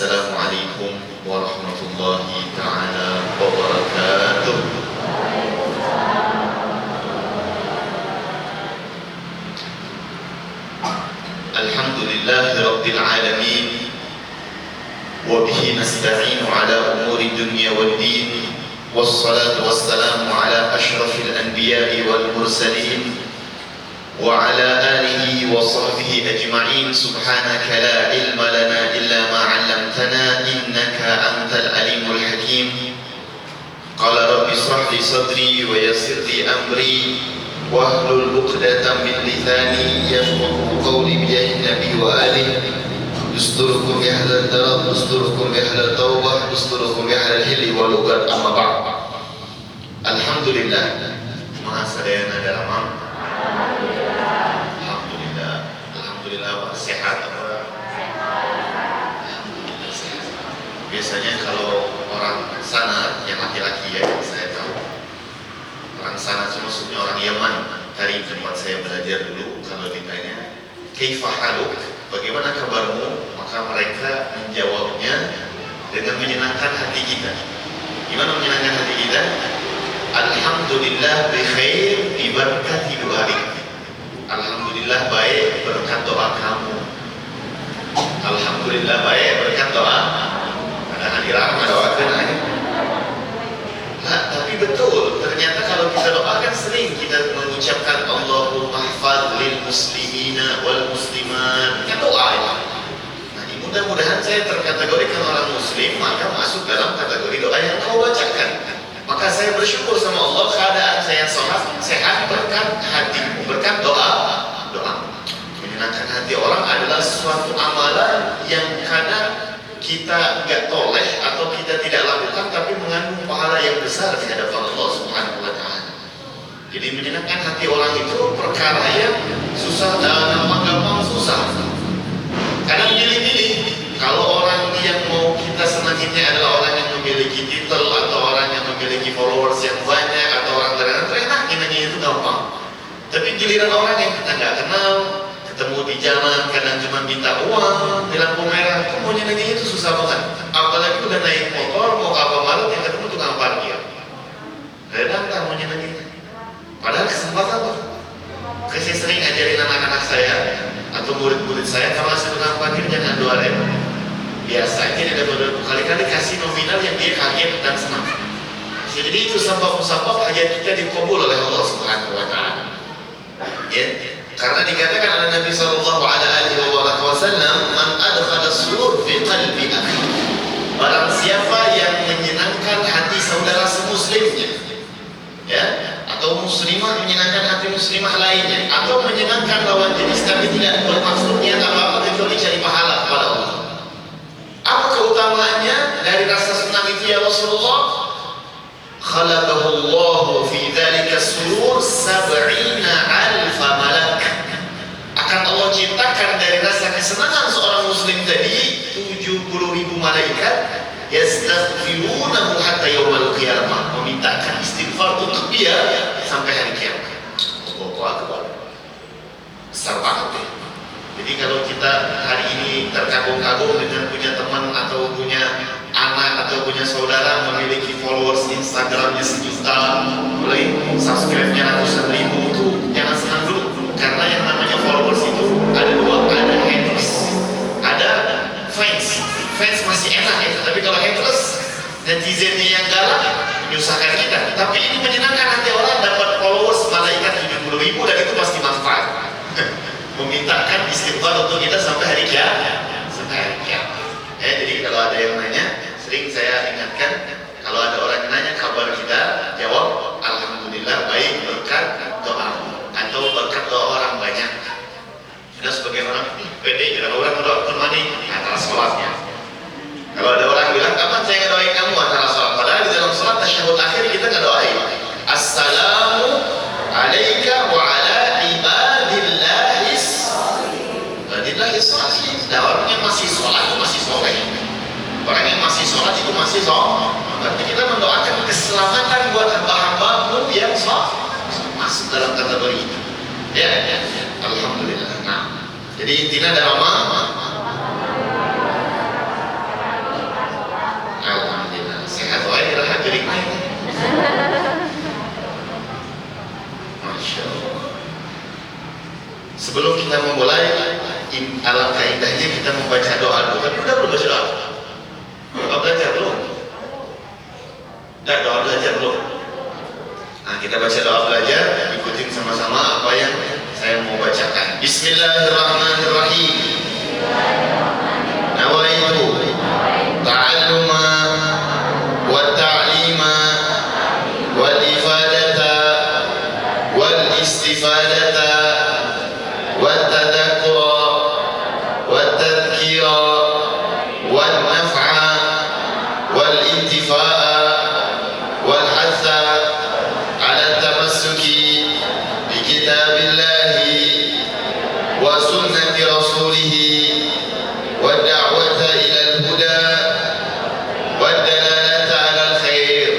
Assalamualaikum warahmatullahi ta'ala wabarakatuh. Alhamdulillahi rabbil alamin, wa bihi nasta'inu ala umuri dunya wal din, wassalatu wassalamu ala ashrafil anbiya'i wal mursalin وعلى آله وصحبه أجمعين. سبحانك لا علم لنا إلا ما علمتنا إنك أنت العليم الحكيم. قال رب اشرح لي صدري ويسر لي أمري واحلل عقدة من لساني يفقهوا قولي بجاه النبي وآله. استركم يا أهل الدرب، استركم يا أهل التوبة، استركم يا أهل الحل والعقد. أما بعد. Alhamdulillah, Maha Sadayana dalam sehat apa? Sehat. Biasanya kalau orang sana yang laki-laki ya, saya tahu orang sana itu maksudnya orang Yaman. Dari tempat saya belajar dulu, kalau ditanya kaifa haluk, bagaimana kabarmu, maka mereka menjawabnya dengan menyenangkan hati kita. Gimana menyenangkan hati kita? Alhamdulillah bi khair bi barakati du'aik. Alhamdulillah baik berkat doa kamu. Alhamdulillah baik berkat doa. Kadang dirahmat doakan aja. Nah, tapi betul, ternyata kalau kita doakan sering kita mengucapkan Allahumma hfadz lil muslimina wal muslimat. Kan doa ya. Nah, mudah-mudahan saya terkategorikan orang muslim, maka masuk dalam kategori doa yang kau bacakan. Maka saya bersyukur sama Allah keadaan saya sehat berkat hatimu, berkat doa. Menyenangkan hati orang adalah suatu amalan yang kadang kita nggak toleh atau kita tidak lakukan, tapi mengandung pahala yang besar di hadapan Allah Subhanahu wa Ta'ala. Jadi menyenangkan hati orang itu perkara yang susah, gampang-gampang susah. Kadang pilih-pilih. Kalau orang yang mau kita senanginya adalah orang yang memiliki titel atau orang yang memiliki followers yang banyak atau orang terenak, inanya itu gampang. Tapi giliran orang yang kita nggak kenal, ketemu di jalan, kadang cuma minta uang di lampu merah, mau nyenengin itu susah banget. Apalagi udah naik motor, mau kapal malam yang ketemu tukang parkir. Kadang nggak mau nyenengin. Padahal kesempatan tuh. Saya sering ajarin anak-anak saya atau murid-murid saya, kalau masih tukang parkir jangan 2.000. Biasa aja dia berkali-kali kasih nominal yang dia kaget dan senang. Jadi itu sebab-sebab hajat kita dikabul oleh Allah Subhanahu wa Ta'ala. Ya, karena dikatakan oleh Nabi sallallahu alaihi wasallam, "Man adkhala surur fi qalbi akhi." Barang siapa yang menyenangkan hati saudara semuslimnya, ya, atau muslimah menyenangkan hati muslimah lainnya, atau menyenangkan lawan jenis tapi tidak bermaksud niat apa-apa kecuali cari pahala kepada Allah. Apa keutamaannya dari rasa senang itu ya Rasulullah? Khalaqahullahu fi dzalika surur 70,000 malak. Akan Allah ciptakan dari rasa kesenangan seorang muslim tadi 70.000 malaikat yastaghfirunahu hatta yaumil qiyamah, memintakan istighfar untuk dia sampai hari kiamat. Allahu akbar. Besar banget ya. Jadi kalau kita hari ini terkagum-kagum dengan punya teman atau punya anak atau punya saudara memiliki followers Instagramnya 1 juta, mulai subscribe-nya ratusan ribu, itu jangan senang dulu. Karena yang namanya followers itu ada dua, ada haters, ada fans. Fans masih enak ya, tapi kalau haters, netizennya yang galak menyusahkan kita. Tapi ini menyenangkan hati orang, dapat followers malaikat 70.000 dan itu pasti manfaat. Memintakan istighfar untuk kita sampai hari kiamat. Jadi kalau ada yang nanya, sering saya ingatkan, kalau ada orang yang nanya kabar kita, jawab alhamdulillah baik berkat doa atau berkat doa orang banyak. Kita sebagai orang pede, kalau orang mendoakan mani antara sholatnya. Kalau ada orang bilang kapan saya ngedoain kamu antara sholat, padahal di dalam sholat tasyahud akhir kita ngedoain assalamu alaika wa ala nah, orang yang masih sholat itu masih soleh. Orang yang masih sholat itu masih soleh. Berarti kita mendoakan keselamatan buat hamba-hambamu yang sholat, masuk dalam kategori itu. Ya. Alhamdulillah. Nah, jadi intinya dalam Sebelum kita memulai, alangkah indahnya kita membaca doa dulu. Tapi udah belum baca doa? Doa belajar belum? Udah doa belajar belum? Nah, kita baca doa belajar, ikutin sama-sama apa yang saya mau bacakan. Bismillahirrahmanirrahim. Nawaitu ta'alluma wa ta'lima wal ifadata wal istifadata wat tadhakkura wat tadhkira wan naf'a wal intifa'a wal hatha ala tamassuki bi kitabillahi wa sunnati rasulih والدعوة إلى الهدى والدلالة على الخير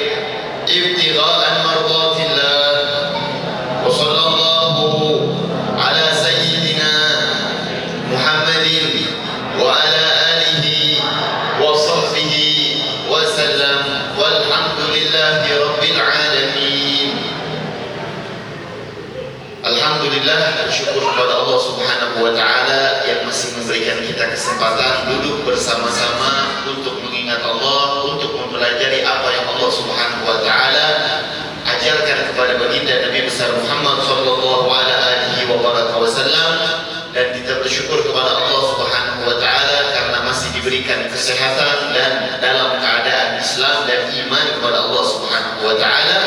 ابتغاء مرضات الله وصلى الله على سيدنا محمد وعلى آله وصحبه وسلم والحمد لله رب العالمين. Alhamdulillah, syukur kepada Allah Subhanahu wa Ta'ala yang masih memberikan kita kesempatan duduk bersama-sama untuk mengingat Allah, untuk mempelajari apa yang Allah Subhanahu wa Ta'ala ajarkan kepada baginda Nabi besar Muhammad sallallahu alaihi wasallam. Dan kita bersyukur kepada Allah Subhanahu wa Ta'ala karena masih diberikan kesehatan dan dalam keadaan Islam dan iman kepada Allah Subhanahu wa Ta'ala.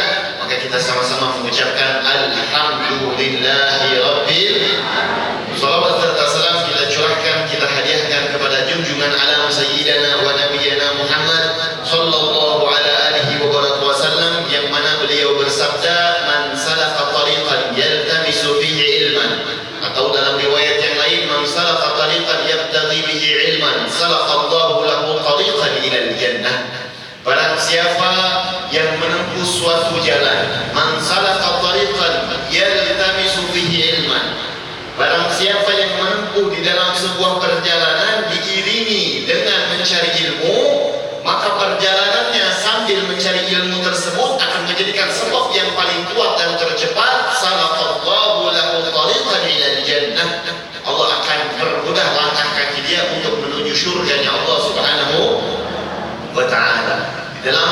Maka kita sama-sama mengucapkan Alhamdulillahi Rabbil. Salawat serta salam kita curahkan, kita hadiahkan kepada junjungan alam Sayyidina wa Nabiyana Muhammad sallallahu alaihi wasallam, yang mana beliau bersabda, man salaka tariqan yaltamisu fihi ilman, atau dalam riwayat yang lain, man salaka tariqan yabtaghi bihi ilman salaqallahu lahu tariqan ila al-jannah. Barang siapa yang menempuh suatu jalan, man salaka tariqan yaltamisu fihi ilman, barang siapa yang menempuh di dalam sebuah perjalanan diiringi dengan mencari ilmu, maka perjalanannya sambil mencari ilmu tersebut akan menjadikan sebab yang paling kuat dan tercepat. Salaqallahu lahu tariqan ila al-jannah. Allah akan permudah langkah kaki dia untuk menuju surganya Allah Subhanahu wa Ta'ala. Dalam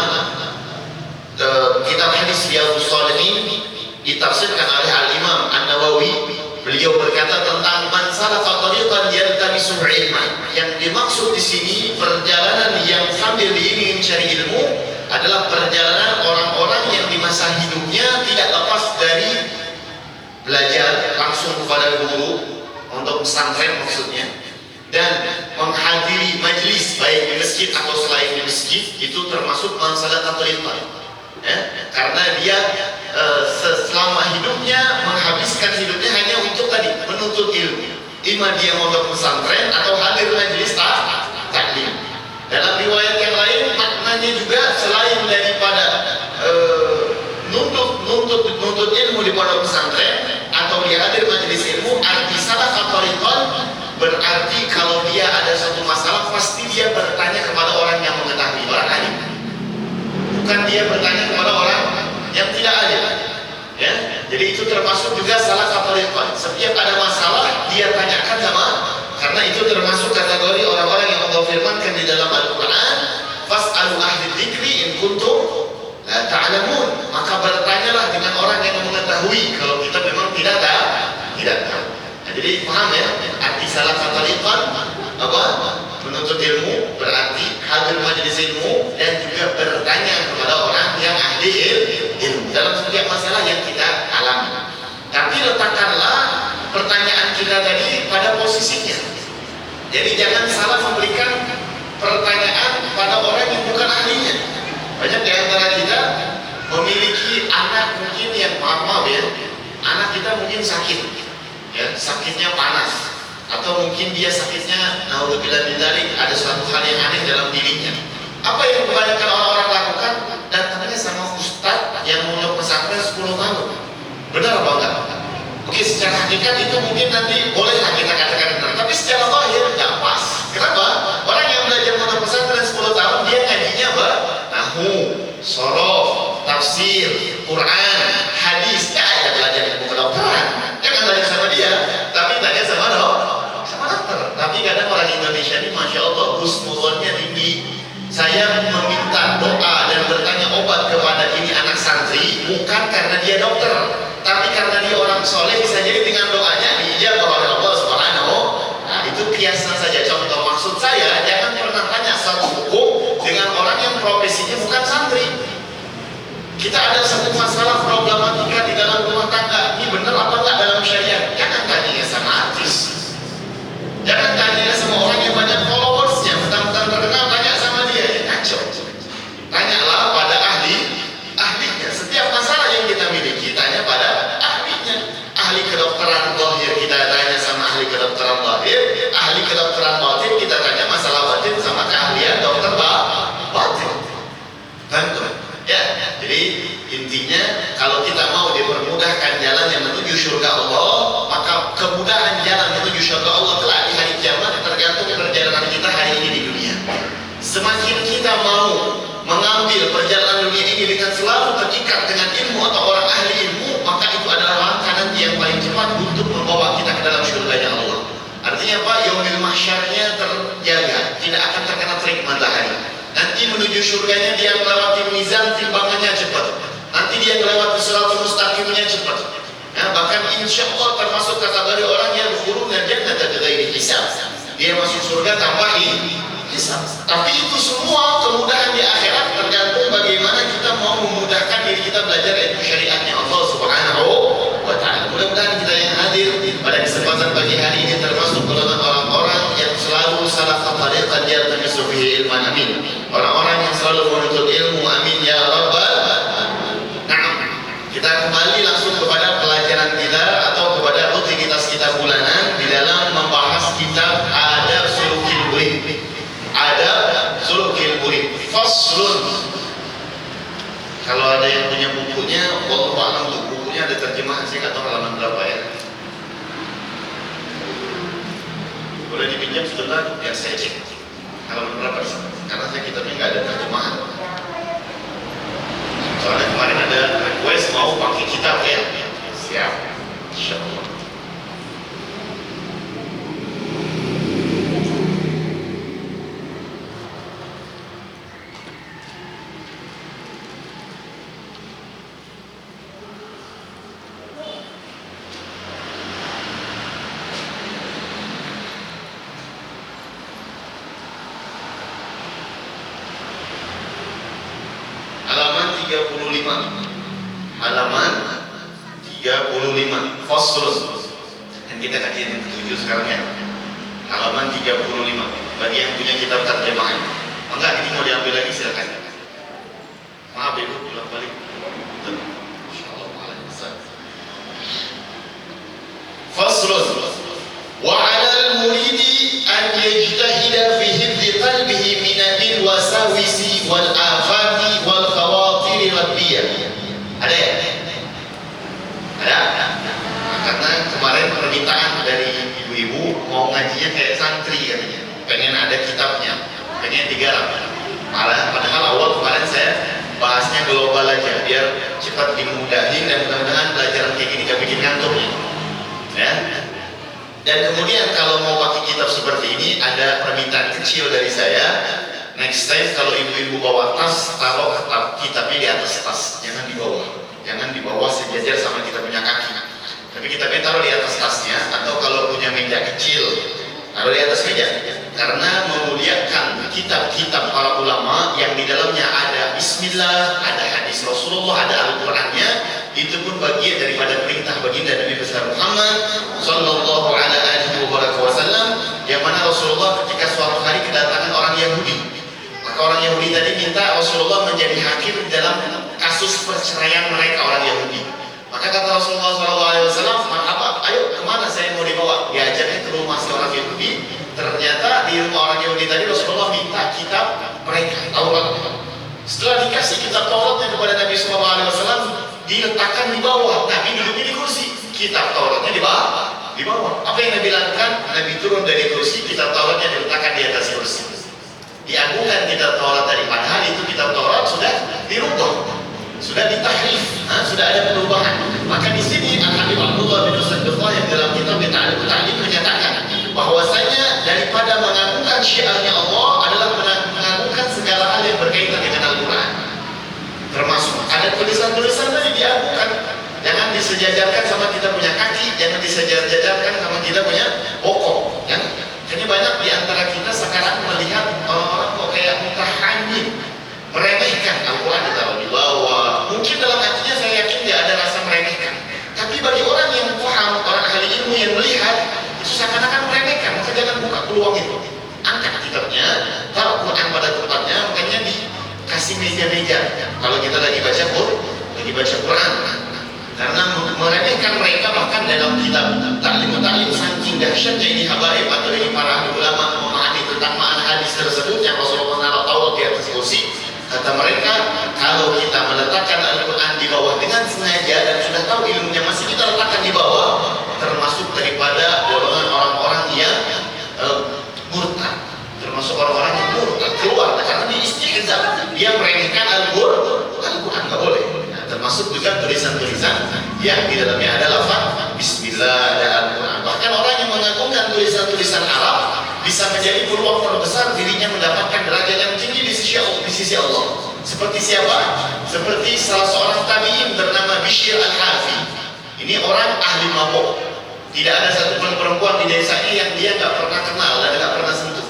kitab hadis Riyadhus Shalihin ditafsirkan oleh Al-Imam An-Nawawi, beliau berkata tentang man salaka tariqan yaltamisu ilman. Yang dimaksud di sini perjalanan yang sambil diiringi mencari ilmu adalah perjalanan orang-orang yang di masa hidupnya tidak lepas dari belajar langsung kepada guru, untuk pesantren maksudnya, dan menghadiri majlis baik di masjid atau selain di masjid. Itu termasuk man salaka tariqan, karena dia selama hidupnya menghabiskan hidupnya hanya untuk tadi menuntut ilmu, ima dia mondok pesantren atau hadir majlis taklim. Dalam riwayat yang lain maknanya juga selain daripada nuntut ilmu di pondok pesantren atau dia hadir majlis ilmu, arti salaka tariqan berarti kalau dia ada suatu masalah pasti dia bertanya kepada orang yang mengetahui, orang alim. Bukan dia bertanya kepada orang yang tidak alim, ya. Jadi itu termasuk juga salaka tariqan. Setiap ada masalah dia tanyakan sama, karena itu termasuk kategori orang-orang yang Allah firmankan di dalam Al-Quran, fas'alu ahli dzikri in kuntum la ta'lamun. Maka bertanyalah dengan orang yang mengetahui kalau kita memang tidak tahu. Nah, jadi paham ya arti salaka tariqan apa? Menuntut ilmu berarti hadir majelis ilmu dan juga bertanya kepada orang yang ahli ilmu dalam setiap masalah yang kita alami. Tapi letakkanlah pertanyaan kita tadi pada posisinya. Jadi jangan salah memberikan pertanyaan pada orang yang bukan ahlinya. Banyak di antara kita memiliki anak mungkin yang maaf ya, anak kita mungkin sakit, ya, sakitnya panas. Atau mungkin dia sakitnya, naudzubillah min dzalik, ada suatu hal yang aneh dalam dirinya. Apa yang kebanyakan orang-orang lakukan? Datangnya sama ustadz yang mondok pesantren 10 tahun. Benar apa enggak? Oke, secara hakikat itu mungkin nanti bolehlah kita katakan benar, tapi secara zahir enggak pas. Kenapa? Orang yang belajar mondok pesantren 10 tahun dia ngajinya apa? Nahwu, shorof, tafsir, Quran, hadis. Ya, ada belajar ilmu kedokteran. Jangan belajar sama dia, tapi husnuzonnya tinggi. Saya meminta doa dan bertanya obat kepada ini anak santri bukan karena dia dokter, tapi karena dia orang soleh. Bisa jadi dengan doanya diijabah oleh Allah Subhanahu. Nah, itu kiasan saja, contoh. Maksud saya, jangan pernah tanya satu hukum dengan orang yang profesinya bukan santri. Kita ada satu masalah problematika di dalam rumah tangga, ini benar apa enggak dalam syariat? Jangan tanya sama artis, jangan tanya sama orang yang banyak followersnya, mentang-mentang terkenal, tanya sama dia, ya kacau. Tanyalah pada ahlinya. Setiap masalah yang kita miliki, tanya pada ahlinya. Ahli kedokteran zahir kita tanya sama ahli kedokteran zahir, ahli kedokteran batin kita tanya masalah batin sama keahlian dokter batin. Tentu. Ya, jadi intinya kalau kita mau dipermudahkan jalan yang menuju surga Allah, maka kemudahan jalan menuju surga Allah kelak di hari kiamat tergantung perjalanan kita hari ini di dunia. Semakin kita mau mengambil perjalanan dunia ini dengan selalu terikat dengan ilmu atau orang ahli ilmu, maka itu adalah langkah nanti yang paling cepat untuk membawa kita ke dalam surganya Allah. Artinya apa? Yaumil mahsyarnya terjaga, tidak akan terkena terik matahari. Nanti menuju surganya dia melewati mizan timbangannya cepat. Nanti dia melewati siratal mustaqimnya cepat. Nah, bahkan insya Allah termasuk kategori orang yang berhuruf dan jannah bighairi hisab. Dia masuk surga tanpa hisab. Tapi itu semua kemudahan di akhirat tergantung bagaimana kita mau memudahkan diri kita belajar ilmu syariatnya Allah Subhanahu wa ta'ala. Mudah-mudahan kita yang hadir pada kesempatan pagi hari ini termasuk golongan orang-orang yang selalu salafat tariqan yaltamisu fihi ilman, amin. Orang-orang yang selalu menuntut ilmu, amin ya rabbal. Nah, kita kembali langsung kepada pelajaran kita atau kepada rutinitas kita bulanan di dalam membahas kitab Adab Sulukil Murid. Adab Sulukil Murid. Faslun. Kalau ada yang punya bukunya, wallahu a'lam, untuk bukunya ada terjemahan, saya nggak tahu halaman berapa ya. Boleh dipinjam sebentar, biar saya cek halaman berapa sih? Karena saya kitabnya nggak ada terjemahan. Soalnya kemarin ada request mau pakai kitab ya. Siap, insyaallah. Halaman 35 Faslun. Dan kita kajian yang ke-7 sekarang ya. Halaman 35. Bagi yang punya kitab terjemahan. Enggak, ini mau diambil lagi silakan. Maaf Ibu, pulang balik. Insyaallah bisa. Faslun. Wa 'alal muridi an yajtahida fi hifdzi qalbihi min al-wasawisi wal afati wal khawatir rabbiyah. Ada ya? Ada? Karena kemarin permintaan dari ibu-ibu mau ngajinya kayak santri katanya, pengen ada kitabnya, pengen digarap. Padahal awal kemarin saya bahasnya global aja, biar cepat dimudahin dan mudah-mudahan pelajaran kayak gini gak bikin ngantuk ya. Dan kemudian kalau mau pakai kitab seperti ini, ada permintaan kecil dari saya. Next time kalau ibu-ibu bawa tas, taruh kitabnya di atas tas, jangan di bawah. Jangan di bawah sejajar sama kita punya kaki. Tapi kitabnya taruh di atas tasnya, atau kalau punya meja kecil, taruh di atas meja. Karena memuliakan kitab-kitab para ulama yang di dalamnya ada Bismillah, ada hadis Rasulullah, ada Al-Qur'annya, itu pun bagian daripada perintah baginda Nabi besar Muhammad sallallahu alaihi wasallam, yang mana Rasulullah ketika suatu hari kedatangan orang Yahudi. Maka orang Yahudi tadi minta Rasulullah menjadi hakim dalam kasus perceraian mereka, orang Yahudi. Maka kata Rasulullah SAW, apa? Ayo kemana saya mau dibawa? Diajaknya ke rumah seorang Yahudi. Ternyata di rumah orang Yahudi tadi Rasulullah minta kitab mereka, Taurat. Setelah dikasih kitab Tauratnya kepada Nabi SAW, diletakkan di bawah. Nabi duduknya di kursi, kitab Tauratnya di bawah. Apa yang Nabi lakukan? Nabi turun dari kursi, kitab Tauratnya diletakkan di atas kursi. Diagungkan kitab Taurat tadi, padahal itu kitab Taurat sudah dirubah, sudah ditahrif, sudah ada perubahan. Maka di sini Al-Habib Abdullah bin Usaid yang dalam kitab Ta'lim menyatakan bahwasanya daripada mengagungkan syiarnya Allah disejajarkan sama kita punya kaki, jangan disejajarkan sama kita punya bokong. Ya? Jadi banyak di antara kita sekarang melihat orang-orang kok kayak mutahanyin, meremehkan Al-Quran ditaruh di bawah. Mungkin dalam hatinya saya yakin dia ada rasa meremehkan. Tapi bagi orang yang paham, orang ahli ilmu yang melihat, itu seakan-akan meremehkan. Maka jangan buka peluang itu. Angkat kitabnya, taruh Quran pada tempatnya, makanya dikasih meja-meja. Kalau kita lagi baca Quran, karena meremehkan mereka bahkan dalam kitab taklim saking dahsyatnya ini habaib atau ini para ulama memahami tentang makna hadis tersebut yang Rasulullah tahu di atas kursi. Kata mereka, kalau kita meletakkan Al-Quran di bawah dengan sengaja dan sudah tahu ilmunya masih kita letakkan di bawah, termasuk daripada golongan orang-orang yang murtad, termasuk orang-orang yang murtad keluar karena dia istihza, dia meremehkan Al-Quran nggak boleh. Nah, termasuk juga tulisan-tulisan yang di dalamnya ada lafaz Bismillah dan Al-Quran. Bahkan orang yang mengagungkan tulisan-tulisan Arab bisa menjadi peluang terbesar dirinya mendapatkan derajat yang tinggi di sisi Allah. Seperti siapa? Seperti salah seorang tabi'in bernama Bishr Al-Hafi. Ini orang ahli mabuk. Tidak ada satupun perempuan di desanya yang dia nggak pernah kenal dan nggak pernah sentuh.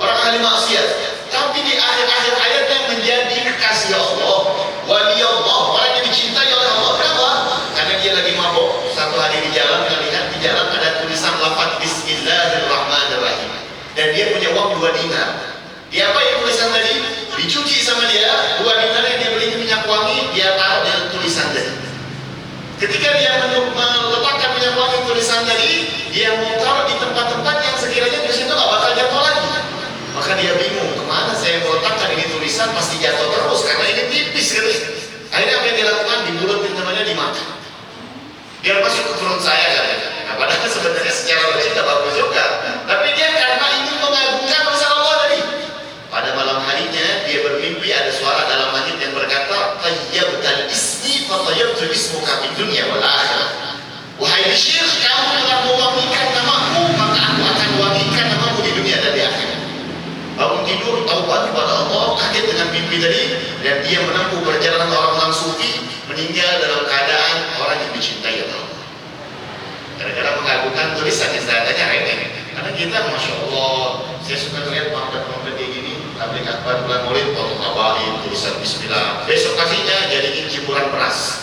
Orang ahli maksiat. Tapi di akhir-akhir ayatnya menjadi kekasih Allah, wali Allah, orang yang dicintai oleh Allah. Kenapa? Karena dia lagi mabuk. Satu hari di jalan, melihat di jalan ada tulisan lafaz Bismillahirrahmanirrahim. Dan dia punya uang 2 dinar. Dia apa yang tulisan tadi? Dicuci sama dia, 2 dinar yang dia beli minyak wangi, dia taruh di tulisan tadi. Ketika dia meletakkan minyak wangi tulisan tadi, dia mau taruh di tempat-tempat yang sekiranya di situ nggak bakal jatuh lagi. Maka dia bingung, kemana saya meletakkan ini tulisan, pasti jatuh terus karena ini tipis gitu. Akhirnya apa yang dilakukan? Dibulatin namanya, dimakan. Biar masuk ke perut saya katanya. Nah, padahal sebenarnya secara logik tidak bagus juga. Tapi dia karena ingin mengagungkan usaha Allah tadi. Pada malam harinya dia bermimpi ada suara dalam langit yang berkata, tayyabtal ismi fa tayyabtu ismuka fid dunya wal akhirah. Wahai Bishr, kamu telah mewangikan namamu, maka aku akan wangikan namamu di dunia dan di akhirat. Bangun tidur, taubat kepada Allah, kaget dengan mimpi tadi, dan dia menempuh perjalanan orang-orang sufi, meninggal dalam keadaan orang yang dicintai oleh Allah. Gara-gara mengagungkan tulisan istilahnya remeh. Karena kita, masya Allah, saya suka lihat pamflet-pamflet kayak gini, tabligh akbar bulan Maulid, foto habaib, tulisan Bismillah. Besok paginya jadiin jemuran beras.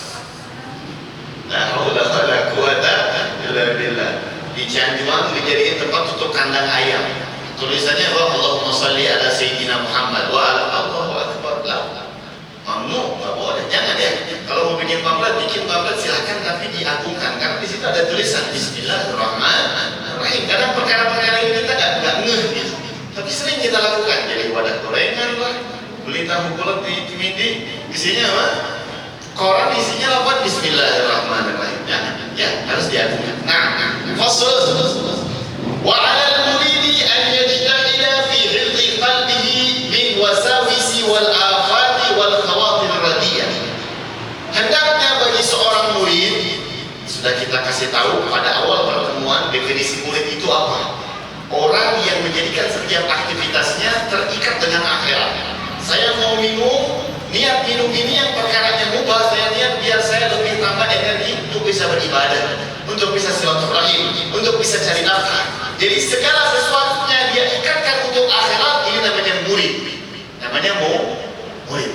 Nah, la quwata illa billah. Di Cianjuang dijadiin tempat untuk kandang ayam. Tulisannya bahwa Allahumma salli ala Sayyidina Muhammad wa ala Allahu Akbar. Mamnu, nggak boleh, jangan ya. Kalau mau bikin pamflet silahkan, tapi diagungkan karena di situ ada tulisan Bismillahirrahmanirrahim. Kadang perkara-perkara ini kita nggak ngeh gitu, tapi sering kita lakukan. Jadi wadah gorengan lah, beli tahu bulat di Mindi, isinya apa? Koran isinya lafaz Bismillahirrahmanirrahim. Ya, harus diagungkan. Nah, fasl wa 'alal muridi an yajtahida fi hifdhi qalbihi min wasawisi wal afati wal khawatir radiyah. Hendaknya bagi seorang murid, sudah kita kasih tahu pada awal pertemuan definisi murid itu apa? Orang yang menjadikan setiap aktivitasnya terikat dengan akhirat. Saya mau minum, niat minum ini yang perkaranya mubah, saya niat biar saya lebih tambah energi untuk bisa beribadah, untuk bisa silaturahim, untuk bisa cari nafkah. Jadi segala sesuatunya dia ikatkan untuk akhirat, ini namanya murid. Namanya murid.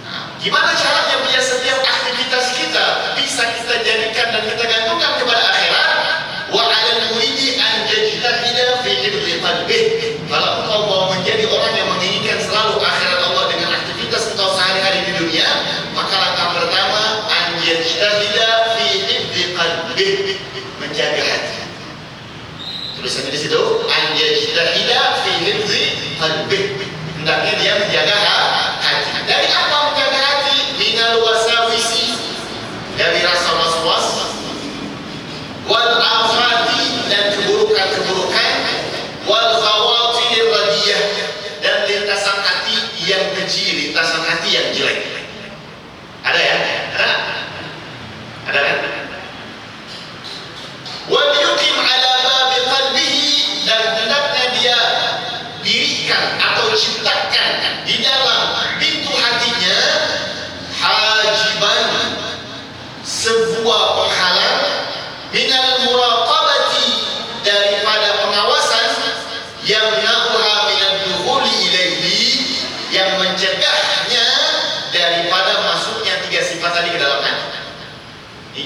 Nah, gimana caranya biar setiap aktivitas kita bisa kita jadikan dan kita gantungkan kepada akhirat? Wa 'alal muridi an yajtahida fi hifdhi qalbih. Kalau engkau mau menjadi orang yang menginginkan selalu akhirat Allah dengan aktivitas engkau sehari-hari di dunia, maka langkah pertama an yajtahida fi hifdhi qalbih, menjaga hati. Tulisannya di situ, an yajtahida fi hifdhi qalbih. Hendaknya dia menjaga hati. Dari apa menjaga hati? Minal wasawisi, dari rasa was-was, wal afati, dan keburukan-keburukan, wal khawatir radiyah, dan lintasan hati yang keji, lintasan hati yang jelek. Ada ya? Ada kan? Wal yuqim ala babi qalbihi, dan hendaknya dia dirikan atau ciptakan di dalam pintu hatinya hajiban, sebuah penghalang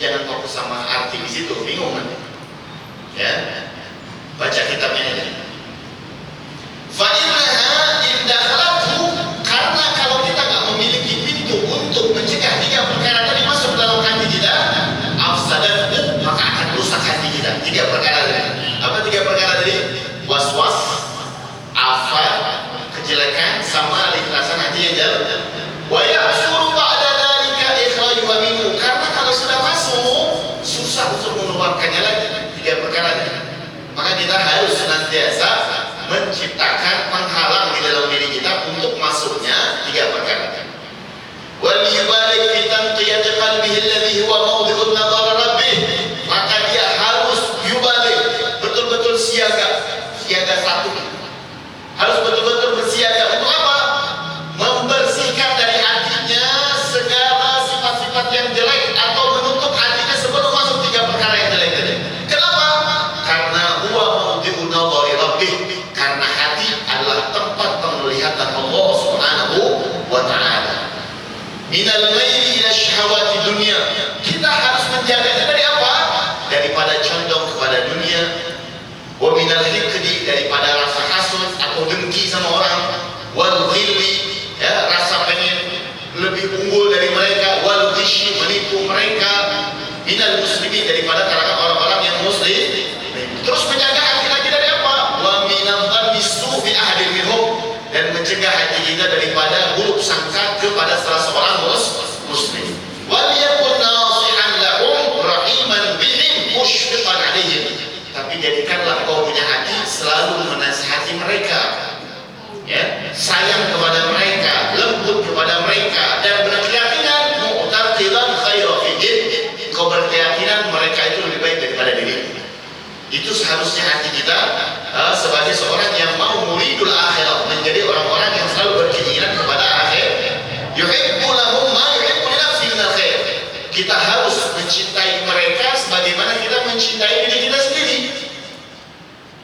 jangan fokus sama arti di situ, bingung kan? Ya, baca kitabnya ini. Fa'innaha indakhalatu, karena kalau kita nggak memiliki pintu untuk mencegah 3 perkara tadi masuk dalam hati kita, afsadathu, maka akan rusak hati kita. 3 perkara tadi. Apa 3 perkara tadi? Was-was, afat, kejelekan, sama lintasan hati yang jauh. Wa ya'suru ba'da dzalika ikhrajuha minhu, karena kalau sudah masuk susah untuk mengeluarkannya lagi. 3 perkara tadi. Maka kita harus senantiasa menciptakan penghalang di dalam diri kita untuk masuknya 3 perkara. Wal yubalik fi tanqiyat qalbihi alladhi huwa mawdi'un nadhar rabbih, maka dia harus yubalik, betul-betul siaga satu, harus betul-betul bersiaga untuk apa? Membersihkan dari hatinya segala sifat-sifat yang jelek, atau menutup hatinya sebelum masuk 3 perkara yang jelek tadi. Kenapa? Karena huwa mawdi'un nadhari rabbih, karena hati adalah tempat penglihatan Allah Subhanahu wa ta'ala. Minal maili ila syahwati dunia, kita harus menjaganya dari apa? Daripada condong kepada dunia. Wa minal hikdi, daripada rasa hasud atau dengki sama orang. Wal ghilli, ya, rasa pengen lebih unggul dari mereka. Wal ghishi, menipu mereka. Minal muslimin, daripada kalangan orang-orang yang muslim. Terus menjaga hati lagi dari apa? Wa minal dhanni su'i ahadin minhum, dan mencegah hati kita daripada buruk sangka kepada salah seorang muslim. Wal yakun nasihan lahum rahiman bihim musyfiqan alaihim, tapi jadikanlah kau punya hati selalu menasihati mereka, ya, sayang kepada mereka, lembut kepada mereka, dan berkeyakinan mu'taqidan khairan fihim, kau berkeyakinan mereka itu lebih baik daripada diri. Itu seharusnya hati kita sebagai seorang yang mau muridul akhirah, menjadi orang-orang yang selalu berkeinginan kepada akhir. Yuhibbu lahum ma yuhibbu li nafsihi minal khair. Kita harus mencintai mereka sebagaimana kita mencintai diri kita sendiri.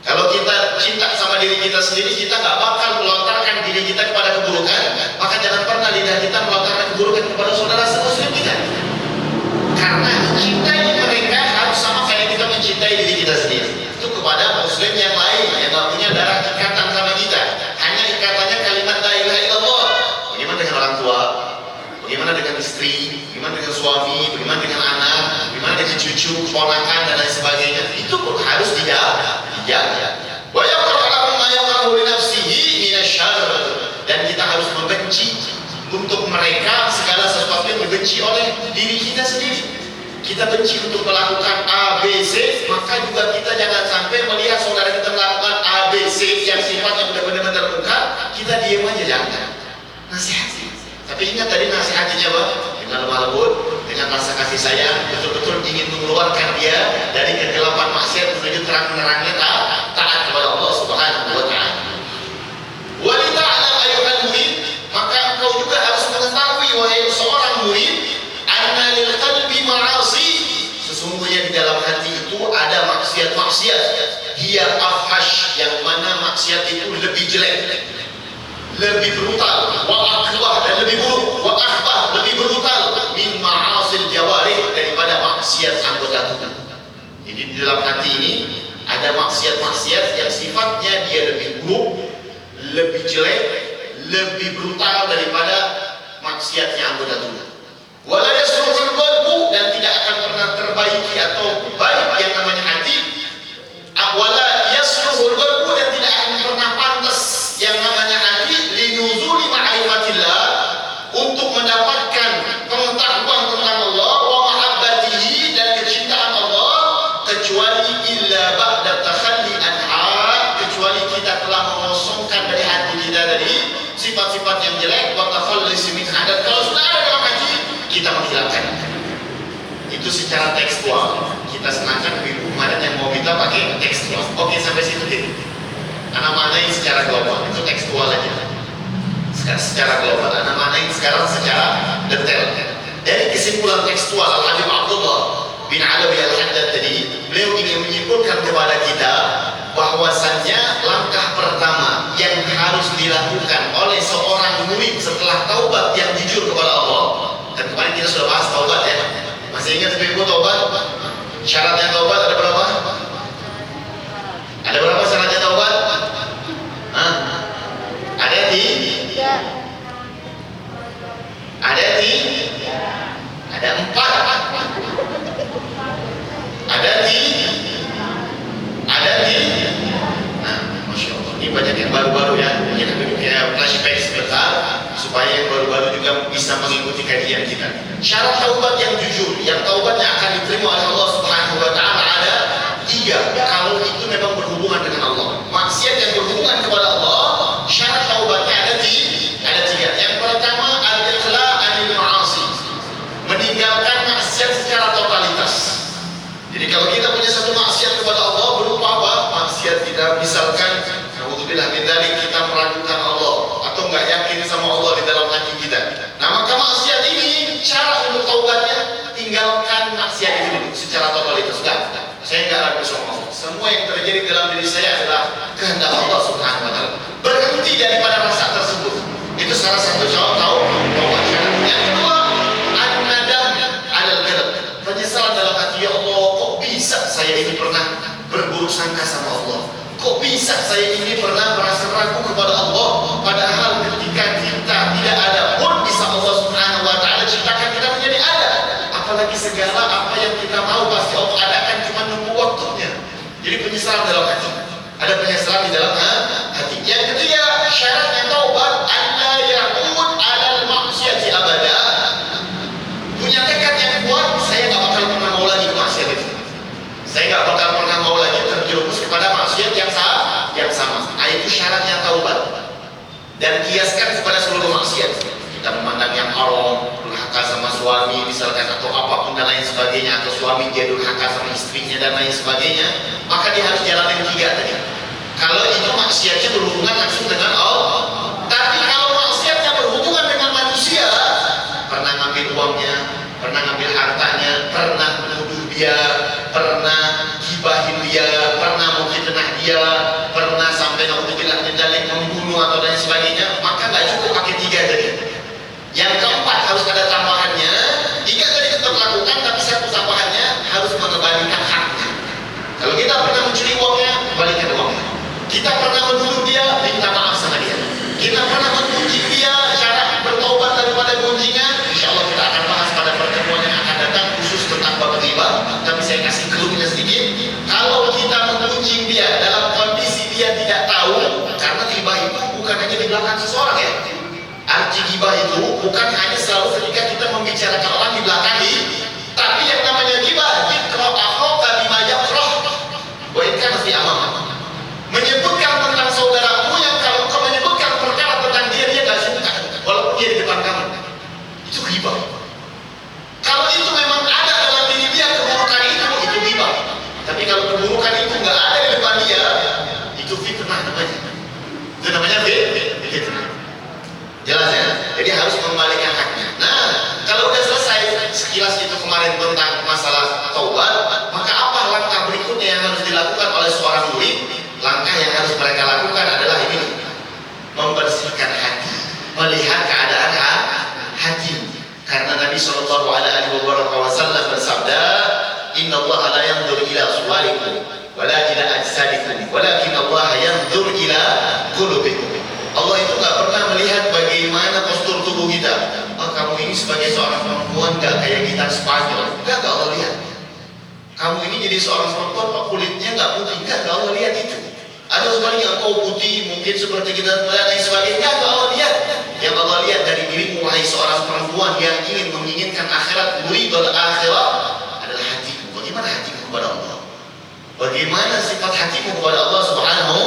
Kalau kita cinta sama diri kita sendiri, kita nggak bakal melontarkan diri kita kepada keburukan. Maka jangan pernah lidah kita melontarkan keburukan kepada saudara semuslim kita. Karena mencintai mereka harus sama kayak kita mencintai diri kita sendiri. Itu kepada muslim yang lain yang nggak punya darah ikatan sama kita. Hanya ikatannya kalimat la ilaha illallah. Bagaimana dengan orang tua? Bagaimana dengan istri? Bagaimana dengan suami? Bagaimana dengan anak? Bagaimana dengan cucu, keponakan, dan lain sebagainya? Itu pun harus dijaga. Wa yaqra'u ma yaqra'u li nafsihi minasyarr, dan kita harus membenci untuk mereka segala sesuatu yang dibenci oleh diri kita sendiri. Kita benci untuk melakukan A, B, C, maka juga kita jangan sampai melihat saudara kita melakukan A, B, C yang sifatnya sudah benar-benar terbuka, kita diam aja, jangan. Nasihati. Tapi ingat tadi nasihatnya apa? Dengan lemah lembut, dengan rasa kasih sayang, betul-betul ingin mengeluarkan dia dari kegelapan maksiat menuju terang-terangnya taat kepada Allah Subhanahu wa ta'ala. Wa li ta'lam ayyuhal murid, maka engkau juga harus mengetahui wahai seorang murid, anna lil qalbi ma'asi, sesungguhnya di dalam hati itu ada maksiat-maksiat. Hiya afhash, yang mana maksiat itu lebih jelek, lebih brutal, wa akhbah, dan lebih buruk, wa akhbah, lebih brutal, min ma'asil jawarih, daripada maksiat anggota tubuh. Jadi di dalam hati ini ada maksiat-maksiat yang sifatnya dia lebih buruk, lebih jelek, lebih brutal daripada maksiatnya anggota tubuh. Wala yasruhul qalbu, dan tidak akan pernah terbaiki atau baik yang namanya hati. Wala yasruhul qalbu, dan tidak akan pernah pantas yang namanya hati linuzuli ma'rifatillah, untuk mendapatkan pengetahuan tentang Allah, wa mahabbatihi, dan kecintaan Allah, kecuali illa ba'da takhalli anha, kecuali kita telah mengosongkan dari hati kita dari sifat-sifat yang jelek, wa takhallisi minha, dan kalau sudah ada dalam hati kita menghilangkan. Itu secara tekstual. Kita senangkan ibu kemarin yang mau kita pakai tekstual. Oke, sampai situ deh. Anak maknai secara global, itu tekstual aja. Secara global, anak maknai sekarang secara detail. Dari kesimpulan tekstual Al-Habib Abdullah bin Alawi Al-Haddad tadi, beliau ingin menyimpulkan kepada kita bahwasannya langkah pertama yang harus dilakukan oleh seorang murid setelah taubat yang jujur kepada Allah. Dan kemarin kita sudah bahas taubat, ya. Masih ingat ibu taubat? Syaratnya taubat ada berapa? Ada berapa syaratnya taubat? Hah? Ada empat. Nah, Masya Allah, ini banyak yang baru-baru ya. Kita flashback sebentar supaya yang baru-baru juga bisa mengikuti kajian kita. Syarat taubat yang jujur, yang taubatnya akan diterima oleh Allah Subhanahu wa taala ada 3. Kalau itu memang berhubungan dengan Allah. Maksiat yang berhubungan kepada Allah, syarat taubatnya ada 3. Yang pertama, al-iqla' anil ma'asi. Meninggalkan maksiat secara totalitas. Jadi kalau kita punya satu maksiat kepada Allah berupa apa? Maksiat kita misalkan, naudzubillah min dzalik, kita meragukan Allah atau nggak yakin sama Allah di dalam hati kita. Nah, maka maksiat ini cara untuk taubatnya tinggalkan maksiat itu dulu secara totalitas. Saya nggak ragu sama Allah. Semua yang terjadi dalam diri saya adalah kehendak Allah Subhanahu wa taala. Berhenti daripada rasa tersebut. Itu salah satu contoh taubat syarat. Yang kedua, an-nadam 'alal kadhab. Penyesalan dalam hati, ya Allah, kok bisa saya ini pernah berburuk sangka sama Allah? Kok bisa saya ini pernah merasa ragu kepada Allah? Padahal ketika kita tidak ada pun bisa Allah Subhanahu wa taala ciptakan kita menjadi ada. Apalagi segala apa yang kita mau pasti Allah adakan, cuma nunggu waktunya. Jadi penyesalan dalam hati. Ada penyesalan di dalam hati. Yang ketiga, syaratnya taubat alla ya'ud 'alal ma'siyati abada. Punya tekad yang kuat, saya nggak bakal pernah mau lagi maksiat itu. Saya nggak bakal pernah mau lagi terjerumus kepada maksiat yang sama. Itu syaratnya taubat. Dan kiaskan kepada seluruh maksiat. Kita memandang yang haram, durhaka sama suami misalkan, atau apapun dan lain sebagainya, atau suami dia durhaka sama istrinya dan lain sebagainya, maka dia harus jalanin 3 tadi. Kalau itu maksiatnya berhubungan langsung dengan Allah. Tapi kalau maksiatnya berhubungan dengan manusia, pernah ngambil uangnya, pernah ngambil hartanya, pernah menuduh dia, pernah gibahin dia, pernah memfitnah dia, pernah sampai naudzubillah min dzalik membunuh atau dan sebagainya, maka nggak cukup pakai 3 tadi. Yang keempat harus ada tambahannya. 3 tadi tetap lakukan, tapi 1 tambahannya harus mengembalikan haknya. Kalau kita pernah mencuri uangnya, kembalikan uangnya. Kita pernah menuduh dia, minta maaf sama dia. Kita pernah mengunjing dia, cara bertobat daripada gunjingan. Insya Allah kita akan bahas pada pertemuan yang akan datang khusus tentang bab ghibah. Tapi saya kasih clue-nya sedikit. Kalau kita menggunjing dia dalam kondisi dia tidak tahu, karena ghibah itu bukan hanya di belakang seseorang ya. Arti ghibah itu bukan hanya selalu ketika kita membicarakan orang di belakang tapi yang namanya ghibah, iqra akhaka bima yakrah wa in kana fi amamah. Menyebutkan tentang saudaramu yang kalau kau menyebutkan perkara tentang dia nggak suka, walaupun dia di depan kamu. Itu ghibah. Kalau itu memang ada dalam diri dia keburukan itu ghibah. Tapi kalau keburukan itu nggak ada di depan dia, itu fitnah namanya. Itu namanya fitnah. Jelas ya? Jadi harus mengembalikan haknya. Nah, kalau udah selesai sekilas itu kemarin tentang masalah taubat, maka apa langkah berikutnya yang harus dilakukan oleh seorang murid? Langkah yang harus mereka lakukan adalah ini: membersihkan hati, melihat keadaan hati. Karena Nabi Shallallahu Alaihi Wasallam bersabda, Inna Allah la yanzur ila suwarikum, wala ila ajsadikum, walakin Allah yanzur ila qulubikum. Allah itu nggak pernah melihat bagaimana postur tubuh kita. Oh, kamu ini sebagai seorang perempuan nggak kayak gitar Spanyol, nggak Allah lihat. Kamu ini jadi seorang perempuan, kok kulitnya nggak putih, nggak Allah lihat itu. Atau sebaliknya, engkau putih mungkin seperti kita dan lain sebagainya, nggak Allah lihat. Yang Allah lihat dari dirimu, wahai seorang perempuan yang ingin menginginkan akhirat, muridul akhirah, adalah hatimu. Bagaimana hatimu kepada Allah? Bagaimana sifat hatimu kepada Allah Subhanahu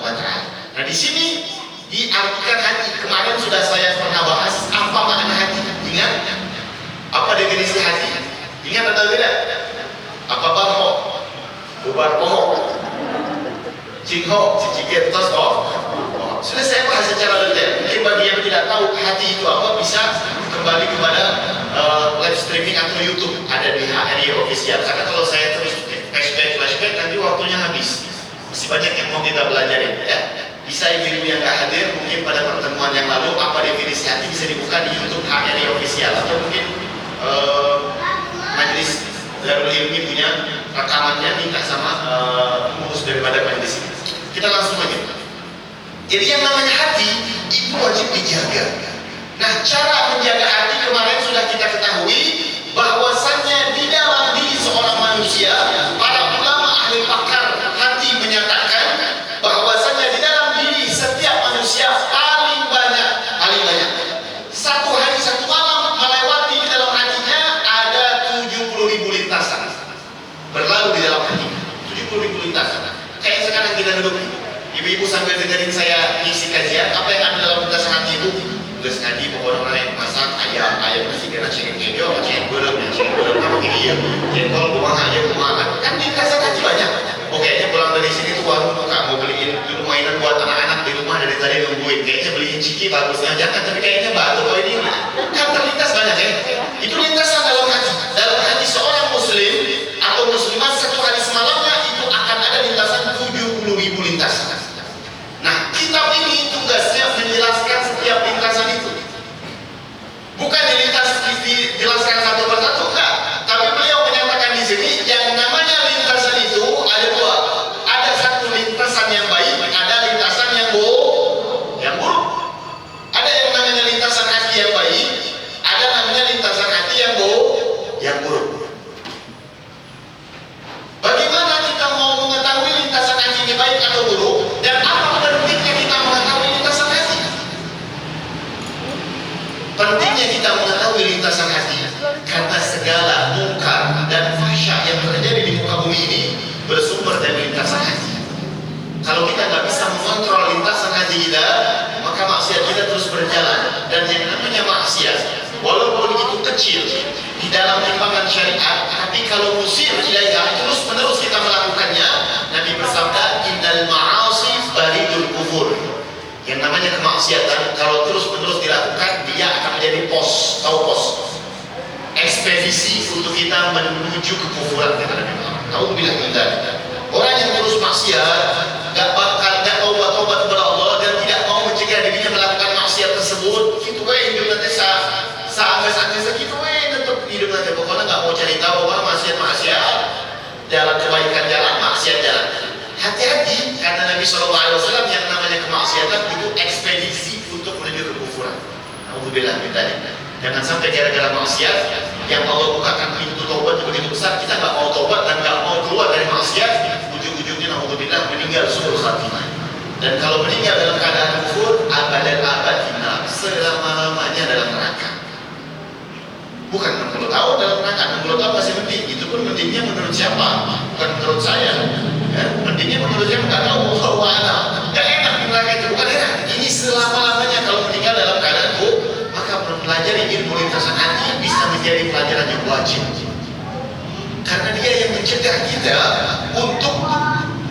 wa Ta'ala? Nah, di sini diartikan hati. Kemarin sudah saya pernah bahas apa makna hati. Ingat? Apa definisi hati? Ingat atau tidak? Apa barho? Bubar poho? Cingho? Cicikir? Tosko? Sudah saya bahas secara detail. Mungkin bagi yang tidak tahu hati itu apa, bisa kembali kepada live streaming atau YouTube. Ada di HRI Official. Karena kalau saya terus flashback nanti waktunya habis. Masih banyak yang mau kita belajarin ya. Bisa ibu yang nggak hadir mungkin pada pertemuan yang lalu, apa definisi hati bisa dibuka di YouTube HRI Official, atau mungkin majelis Darul Ilmi punya rekamannya, minta sama pengurus daripada majelis ini. Kita langsung aja. Jadi yang namanya hati itu wajib dijaga. Nah, cara menjaga hati kemarin sudah kita ketahui bahwasannya di dalam diri seorang manusia, para ulama ahli pakar hati menyatakan bahwasannya di dalam diri setiap manusia paling banyak satu hari satu malam melewati di dalam hatinya ada 70.000 lintasan berlalu di dalam hati. 70.000 lintasan. Kayak sekarang kita duduk, ibu-ibu sambil dengerin saya ngisi kajian, apa yang ada dalam lintasan hati ibu? Terus ngaji pokoknya orang yang masak ayam masih kena cengeng kejo, cengeng belum apa gini ya, jengkol buang aja kan di kasar haji banyak. Oke, kayaknya pulang dari sini tuh warung buka mau beliin mainan buat anak-anak di rumah dari tadi nungguin, kayaknya beliin ciki bagusnya jangan, tapi kayaknya batu kalau ini kan terlintas banyak ya. Itu lintasan dalam hati seorang muslim atau muslimah satu hari semalamnya itu akan ada lintasan 70.000 lintasan. Nah, kitab ini tugasnya menjelaskan setiap lintasan itu. Bukan dijelaskan satu persatu, enggak. Tapi beliau menyatakan di sini yang namanya lintasan itu ada dua. Ada satu lintasan yang baik, ada lintasan yang buruk. Ada yang namanya lintasan hati yang baik, ada namanya lintasan hati yang buruk. Bagaimana kita mau mengetahui lintasan hati ini baik atau buruk? Dan apa pentingnya kita mengetahui lintasan hati? Pentingnya kita mengetahui lintasan hati karena segala mungkar dan fahsyah yang terjadi di muka bumi ini bersumber dari lintasan hati. Kalau kita nggak bisa mengontrol lintasan hati kita, maka maksiat kita terus berjalan. Dan yang namanya maksiat, walaupun itu kecil di dalam timbangan syariat, tapi kalau musir ilaiha terus menerus kita melakukannya, Nabi bersabda, innal ma'asi baridul kufur. Yang namanya kemaksiatan kalau terus menerus dilakukan, dia akan menjadi pos ekspedisi untuk kita menuju kekufuran, kata Nabi Muhammad. Nauzubillah min dzalik. Orang yang terus maksiat gak taubat kepada Allah dan tidak mau mencegah dirinya melakukan maksiat tersebut, gitu hidup nanti sampai segitu tetap hidup nanti, pokoknya gak mau cari tahu apa maksiat jalan kebaikan, jalan maksiat jalan. Hati-hati, karena Nabi SAW yang namanya kemaksiatan itu ekspedisi untuk menuju kekufuran. Nauzubillah min dzalik. Jangan sampai gara-gara maksiat yang Allah bukakan pintu taubat begitu besar, kita nggak mau taubat dan nggak mau keluar dari maksiat, ujung-ujungnya nauzubillah meninggal suul khatimah. Dan kalau meninggal dalam keadaan kufur, abadan abadina, selama-lamanya dalam neraka. Bukan 60 tahun dalam neraka, 60 tahun masih penting. Itu pun pentingnya menurut siapa? Bukan menurut saya. Pentingnya menurut saya nggak tahu. Nggak enak di neraka itu, bukan enak. Ini selama-lamanya kalau meninggal dalam keadaan kufur, maka mempelajari ilmu lintasan hati bisa menjadi pelajaran yang wajib. Karena dia yang mencegah kita untuk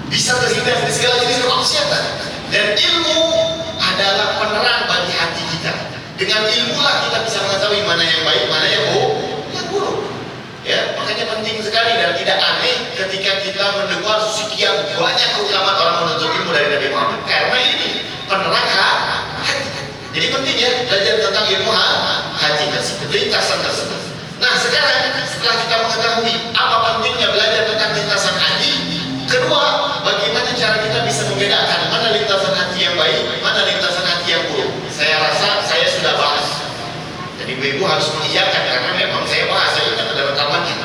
bisa terhindar dari segala jenis kemaksiatan. Dan ilmu adalah penerang bagi hati kita. Dengan ilmulah kita bisa mengetahui mana yang baik, mana yang buruk. Ya, makanya penting sekali dan tidak aneh ketika kita mendengar sekian banyak keutamaan orang menuntut ilmu dari Nabi Muhammad. Karena ini penerang hati. Jadi penting ya belajar tentang ilmu hati tersebut, lintasan tersebut. Nah, sekarang setelah kita mengetahui apa pentingnya belajar tentang lintasan hati, kedua, bagaimana cara kita bisa membedakan mana lintasan hati yang baik, mana lintasan hati yang buruk. Saya rasa saya sudah bahas. Jadi ibu harus mengiyakan karena memang saya bahas, saya ingat ada rekamannya.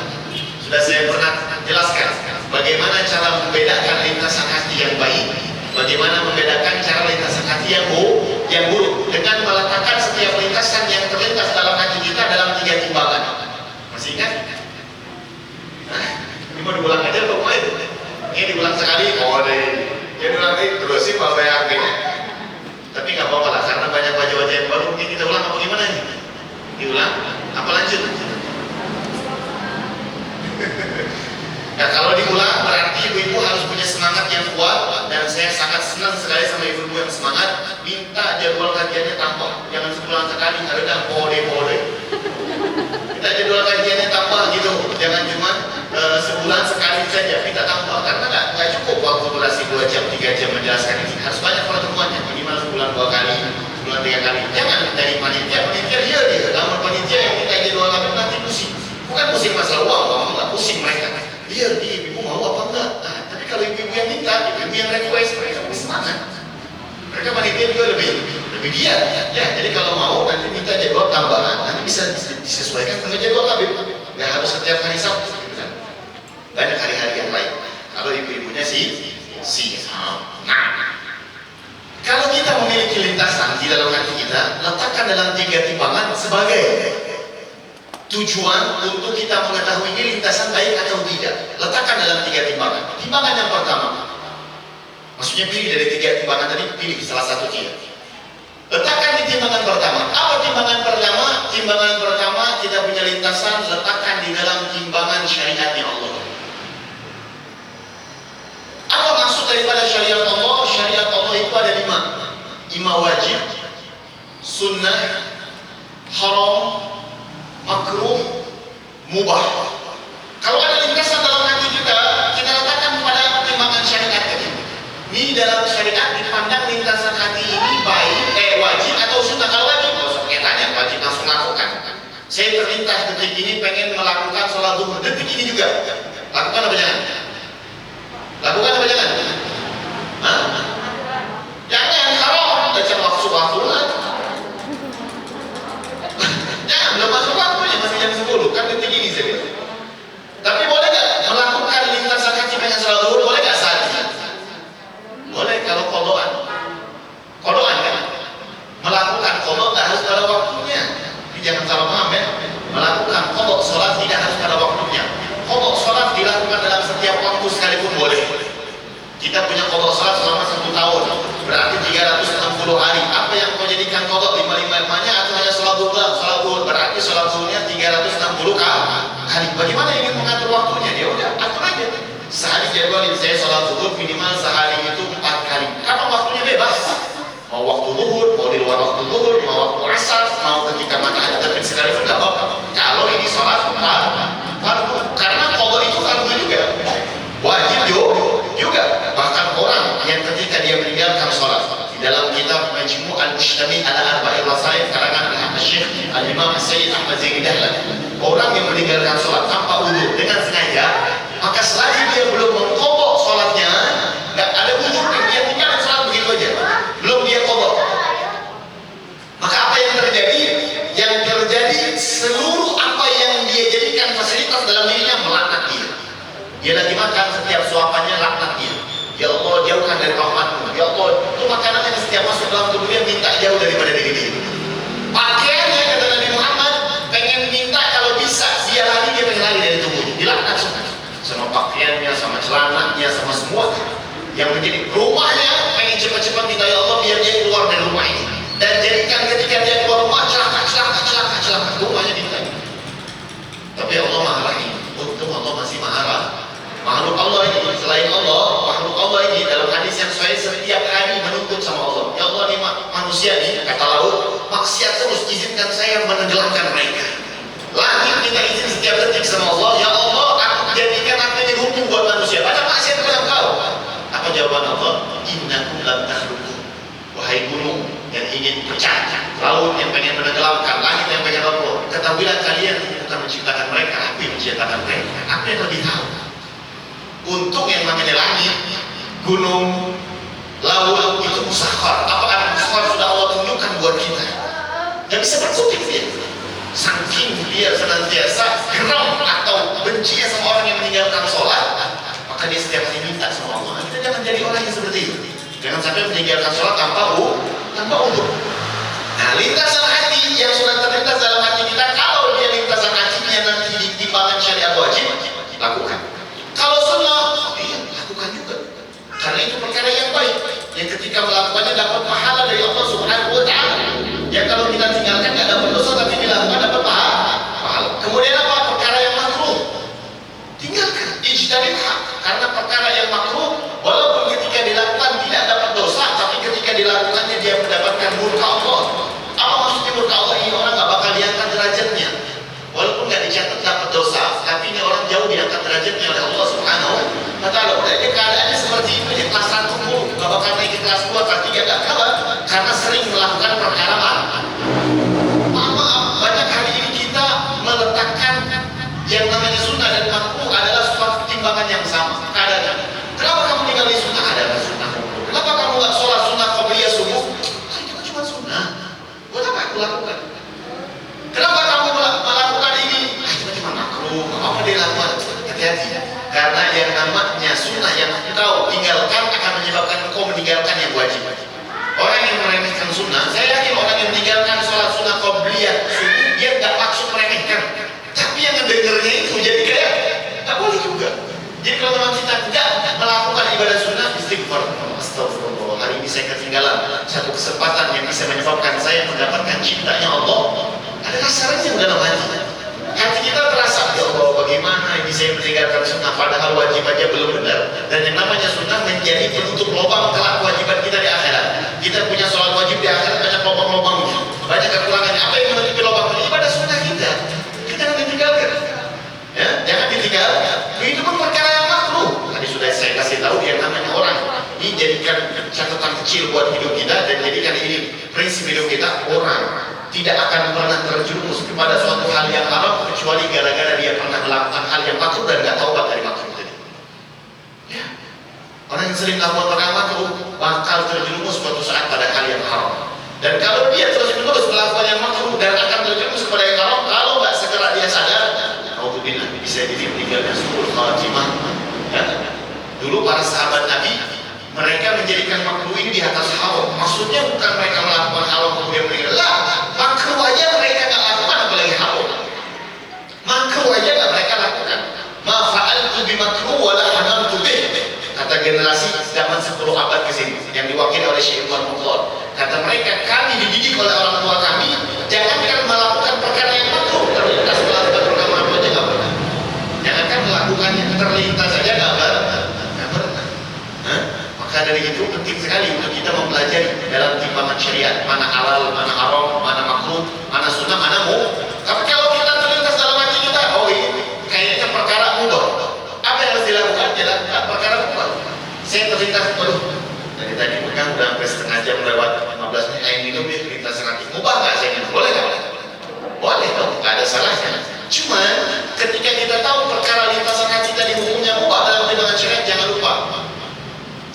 Sudah saya pernah jelaskan bagaimana cara membedakan lintasan hati yang baik, bagaimana membedakan cara lintasan hati yang buruk dengan meletakkan setiap lintasan yang terlintas dalam hati kita dalam 3 timbangan. Masih ingat? Nah, ini mau diulang aja atau mau itu? Ini diulang sekali, ini diulang lagi, terusin bapak yang akhirnya. Tapi nggak apa-apa lah, karena banyak wajah-wajah yang baru. Mungkin kita ulang apa gimana nih? Diulang? Apa lanjut? Nah, kalau diulang berarti ibu-ibu harus punya semangat yang kuat. Dan saya sangat senang sekali sama ibu-ibu yang semangat. Minta jadwal kajiannya tambah, jangan sebulan sekali, ada kode. Minta jadwal kajiannya tambah gitu, jangan cuma sebulan sekali saja kita tambah, karena nggak cukup waktu durasi 2 jam 3 jam menjelaskan ini, harus banyak pertemuannya, minimal sebulan 2 kali, sebulan 3 kali. Jangan dari panitia dia namun panitia yang minta jadwal kami nanti pusing, bukan pusing masalah uang nggak pusing mereka minta, ibu yang request, mereka lebih semangat. Mereka panitia juga lebih giat. Ya, jadi kalau mau nanti minta jadwal tambahan, nanti bisa disesuaikan dengan jadwal Habib. Nggak harus setiap hari Sabtu, gitu kan. Banyak hari-hari yang lain. Kalau ibu-ibunya nah, kalau kita memiliki lintasan di dalam hati kita, letakkan dalam 3 timbangan sebagai tujuan untuk kita mengetahui ini lintasan baik atau tidak. Letakkan dalam 3 timbangan. Timbangan yang pertama, maksudnya pilih dari 3 timbangan tadi, pilih salah satu dia. Letakkan di timbangan pertama. Apa timbangan pertama? Timbangan pertama kita punya lintasan, letakkan di dalam timbangan syariatnya Allah. Apa maksud daripada syariat Allah? Syariat Allah itu ada 5. 5 wajib, sunnah, haram, makruh, mubah. Kalau ada lintasan dalam hati kita letakkan pada timbangan syariat tadi. Ini dalam syariat dipandang lintasan hati ini baik, wajib atau sunnah. Kalau wajib, kalau saya tanya, wajib langsung lakukan. Saya terlintas detik ini pengen melakukan sholat zuhur, detik ini juga. Lakukan apa jangan? Lakukan apa jangan? Hah? Jangan, haram. Baca waktu-waktu lah. Jangan, belum masuk waktunya, masih jam 10. Kan detik ini saya bilang. Tapi boleh gak melakukan lintasan hati pengen sholat zuhur? Boleh gak saat ini? Boleh kalau kodoan. Kodoan kan? Melakukan kodok gak harus pada waktunya. Jadi jangan salah paham ya. Melakukan kodok sholat tidak harus pada waktunya. Kodok sholat dilakukan dalam setiap waktu sekalipun boleh. Kita punya kodok sholat selama 1 tahun, berarti 360 hari. Apa yang kau jadikan kodok? 5-5-nya atau hanya sholat zuhur? Sholat zuhur berarti sholat zuhurnya 360 hari. Bagaimana ingin mengatur waktunya? Dia udah atur aja. Sehari jadwalin saya sholat zuhur minimal sehari itu 4 kali. Kapan waktunya bebas? Mau waktu zuhur, mau di luar waktu zuhur, mau waktu asar, mau ketika matahari terbit sekalipun nggak apa-apa. Kalau ini sholat fardu, karena kodok itu fardu juga, wajib juga. Bahkan orang yang ketika dia meninggalkan sholat, di dalam kitab Majmu' al-Mushtami ala Arba'il Wasail karangan Syekh Al-Imam Sayyid Ahmad Zaini Dahlan, orang yang meninggalkan sholat tanpa wudu dengan sengaja, maka selagi dia belum mengkodok sholatnya, nggak ada wudu, dia tinggalkan sholat begitu aja, belum dia kodok. Maka apa yang terjadi? Yang terjadi seluruh apa yang dia jadikan fasilitas dalam dirinya melaknat dia. Dia lagi makan, setiap suapannya laknat dia. Ya Allah, jauhkan dari rahmatmu. Ya Allah, itu makanan yang setiap masuk dalam tubuh dia minta jauh daripada diri dia. Pakaiannya kata Nabi Muhammad, pengen minta kalau bisa dia pengen lari dari tubuhnya. Dilaknat semua. Sama pakaiannya, sama celananya, sama semua. Yang menjadi rumahnya pengen cepat-cepat minta ya Allah biar dia keluar dari rumah ini. Dan jadikan ketika dia keluar rumah celaka. Rumahnya diminta. Tapi Allah Maha Rahim. Untung Allah masih Maha Rahim. Makhluk Allah ini, selain Allah, makhluk Allah ini dalam hadis yang sahih setiap hari menuntut sama Allah. Ya Allah, ini manusia ini, kata laut, maksiat terus, izinkan saya menenggelamkan mereka. Langit minta izin setiap detik sama Allah. Ya Allah, aku jadikan aku ini hukum buat manusia. Banyak maksiat kepada engkau. Apa jawaban Allah? Innakum lam takhluqu. Wahai gunung yang ingin pecah, laut yang pengen menenggelamkan, langit yang pengen roboh, ketahuilah kalian bukan menciptakan mereka, aku yang menciptakan mereka. Aku yang lebih tahu. Untuk yang namanya langit, gunung, laut itu musakhar. Apa musakhar sudah Allah tunjukkan buat kita. Gak bisa berkutik dia. Saking dia senantiasa geram atau benci sama orang yang meninggalkan sholat, maka dia setiap hari minta sama Allah. Kita jangan jadi orang yang seperti itu. Jangan sampai meninggalkan sholat tanpa udhu. Nah, lintasan hati yang sudah terlintas dalam hati kita, kalau dia lintasan hatinya nanti di timbangan syariat wajib, lakukan. Kalau sunnah, iya, lakukan juga. Karena itu perkara yang baik. Yang ketika melakukannya dapat pahala dari Allah Subhanahu wa Ta'ala. Ya kalau kita tinggalkan nggak dapat dosa, tapi dilakukan dapat pahala. Kemudian apa? Perkara yang makruh, tinggalkan. Ijtanibha. Karena perkara yang makruh, walaupun ketika dilakukan tidak dapat dosa, tapi ketika dilakukannya dia mendapatkan murka Allah. Apa maksudnya murka Allah? Ini orang nggak bakal diangkat derajatnya. Walaupun nggak dicatat dapat dosa, tapi ini orang jauh diangkat derajatnya oleh Allah Subhanahu wa Ta'ala. Udah keadaannya seperti itu, ya kelas 1 pun nggak bakal naik ke kelas 2, kelas 3, nggak kalah, karena sering melakukan perkara lakukan. Kenapa kamu melakukan ini? Itu cuma makruh, apa dia lakukan? Hati-hati, karena yang namanya sunnah yang kau tinggalkan akan menyebabkan kau meninggalkan yang wajib. Orang yang meremehkan sunnah, saya yakin orang yang meninggalkan sholat sunnah qobliyah subuh, dia nggak maksud meremehkan, tapi yang ngedengernya itu jadi kayak nggak boleh juga. Jadi kalau memang kita tidak melakukan ibadah sunnah, istighfar, astagfirullah, hari ini saya ketinggalan satu kesempatan yang bisa menyebabkan saya mendapatkan cintanya Allah. Ada kasarnya dalam hati. Hati kita terasa, ya Allah, bagaimana ini saya meninggalkan sunnah padahal wajib aja belum benar. Dan yang namanya sunnah menjadi penutup lubang kelak kewajiban kita di akhirat. Kita punya sholat wajib di akhirat banyak lubang-lubangnya, banyak kekurangannya. Apa yang menutupi lubang ini? Ibadah sunnah kita. Kita jangan ditinggalkan. Ya, jangan ditinggalkan. Itu pun perkara yang makruh. Tadi sudah saya kasih tahu yang namanya orang dijadikan catatan kecil buat hidup kita dan jadikan ini prinsip hidup kita. Orang tidak akan pernah terjerumus kepada suatu hal yang haram kecuali gara-gara dia pernah melakukan hal yang makruh dan nggak taubat dari makruh tadi. Ya. Orang yang sering melakukan perkara makruh bakal terjerumus suatu saat pada hal yang haram. Dan kalau dia terus-menerus melakukan yang makruh dan akan terjerumus kepada yang haram, kalau nggak segera dia sadar, alhamdulillah bisa jadi meninggalnya suul khatimah. Ya. Dulu para sahabat Nabi, mereka menjadikan makruh ini di atas haram. Maksudnya bukan mereka melakukan haram kemudian meninggal. Makruh aja mereka nggak lakukan, apalagi haram. Makruh aja nggak mereka lakukan. Ma fa'altu bi makruh wala hamaltu bih. Kata generasi zaman 10 abad ke sini yang diwakili oleh Syekh Umar Mukhtar. Kata mereka, kami dididik oleh orang tua kami, jangankan melakukan perkara yang makruh, terlintas melakukan perkara makruh aja nggak pernah. Jangankan melakukannya terlintas saja nggak pernah. Maka dari itu penting sekali untuk kita mempelajari dalam timbangan syariat mana halal, mana haram, mana makruh, mana sunnah, mana mubah. Tapi kalau kita terlintas dalam hati kita, oh ini kayaknya perkara mubah, apa yang harus dilakukan? Jalankan perkara mubah. Saya terlintas, dari tadi pegang udah sampai setengah jam lewat 15 menit, air minum dia terlintas hati. Mubah nggak saya minum? Boleh nggak? Boleh dong, nggak ada salahnya. Cuma ketika kita tahu perkara lintasan hati tadi hukumnya mubah dalam timbangan syariat, jangan lupa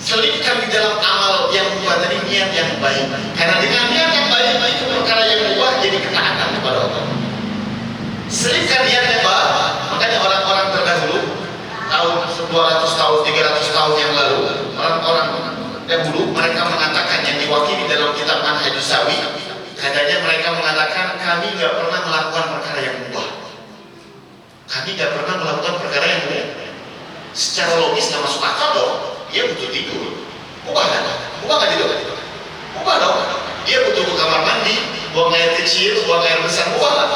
selipkan di dalam amal yang mubah tadi niat yang baik. Karena dengan niat yang baik itu perkara yang mubah jadi ketaatan kepada Allah. Selipkan niat yang baik. Makanya orang-orang terdahulu tahun 200 tahun, 300 tahun yang lalu, orang-orang dahulu mereka mengatakan yang diwakili dalam kitab Manhajus Sawi, katanya mereka mengatakan kami nggak pernah melakukan perkara yang mubah. Kami nggak pernah melakukan perkara yang mubah. Secara logis nggak masuk akal dong. Dia butuh tidur, mubah kan? Mubah nggak tidur? Mubah dong. Dia butuh ke kamar mandi, buang air kecil, buang air besar, mubah nggak?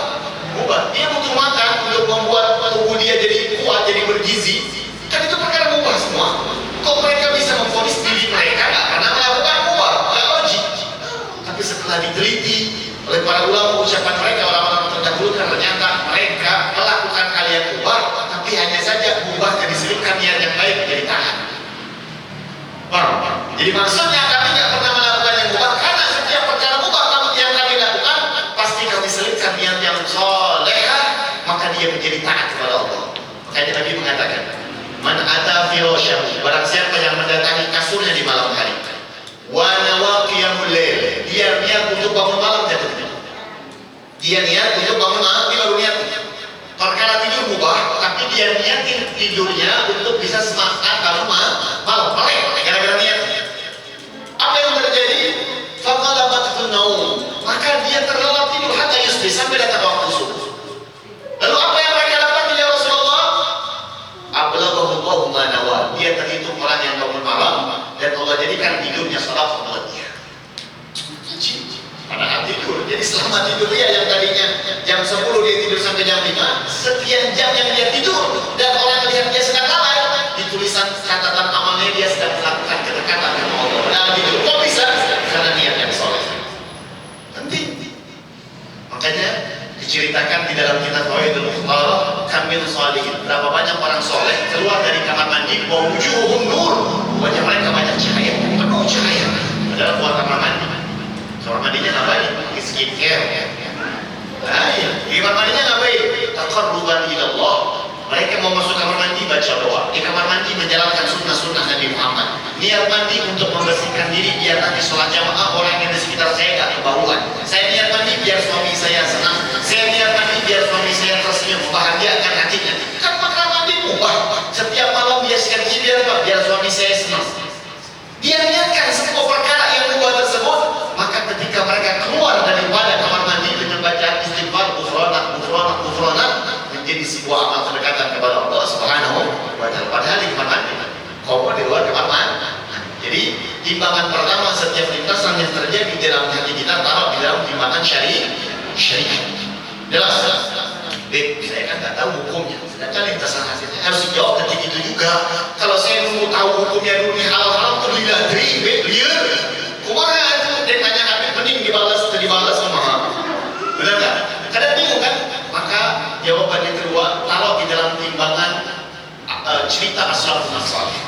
Mubah. Dia butuh makan untuk membuat tubuh dia jadi kuat, jadi bergizi. Kan itu perkara mubah semua. Kok mereka bisa memvonis diri mereka nggak pernah melakukan mubah? Nggak logik. Tapi setelah diteliti oleh para ulama, ucapan mereka orang-orang terdahulu, ternyata mereka melakukan hal yang mubah, tapi hanya saja mubahnya diselipkan niat yang baik menjadi tahan. Jadi maksudnya kami tidak pernah melakukan yang mubah karena setiap perkara mubah yang kami lakukan pasti kami selipkan niat yang solehah, maka dia menjadi taat kepada Allah. Makanya Nabi mengatakan, man ata firasyahu, barang siapa yang mendatangi kasurnya di malam hari, wa nawa qiyamul lail, dia niat untuk bangun malam jatuhnya. Dia niat untuk bangun malam, dia baru niat. Perkara tidur mubah, tapi dia niatin tidurnya untuk bisa semangat bangun malam, gara-gara niat. Apa yang terjadi? Faqalabatun naum, maka dia terlelap tidur hatta yusbih, sampai datang waktu subuh. Lalu apa yang mereka dapat ya Rasulullah? Ablaghahu ma nawa, dia terhitung orang yang bangun malam dan Allah jadikan tidurnya salat buat dia. Padahal tidur, jadi selama tidur dia yang tadinya jam 10 dia tidur sampai jam 5, sekian jam yang dia tidur dan orang melihat dia sedang lalai, di tulisan catatan amalnya dia sedang melakukan kedekatan dengan Allah. Padahal tidur kok bisa? Karena niat yang soleh. Penting. Makanya diceritakan di dalam kitab Fawaidul Mukhtarah, kamil sholihin, berapa banyak orang soleh keluar dari kamar mandi wa wujuhum nur, wajah mereka banyak cahaya, penuh cahaya, padahal keluar kamar mandi. Kamar mandinya ngapain? Pakai skincare ya. Nah ya, di kamar mandinya ngapain? Taqarruban ila Allah. Mereka mau masuk kamar mandi baca doa. Di kamar mandi menjalankan sunnah-sunnah Nabi Muhammad. Niat mandi untuk membersihkan diri biar nanti sholat jamaah orang yang di sekitar saya gak kebauan. Saya niat mandi biar kita lintasan hati harus dijawab ketika itu juga. Kalau saya nunggu tahu hukumnya dulu nih halal-halal tuh liladri, liar, kumaha itu dan nanya kami mending dibalas atau dibalas sama, benar nggak? Kadang bingung kan? Maka jawaban yang kedua, taruh di dalam timbangan cerita as-salafun as-salih.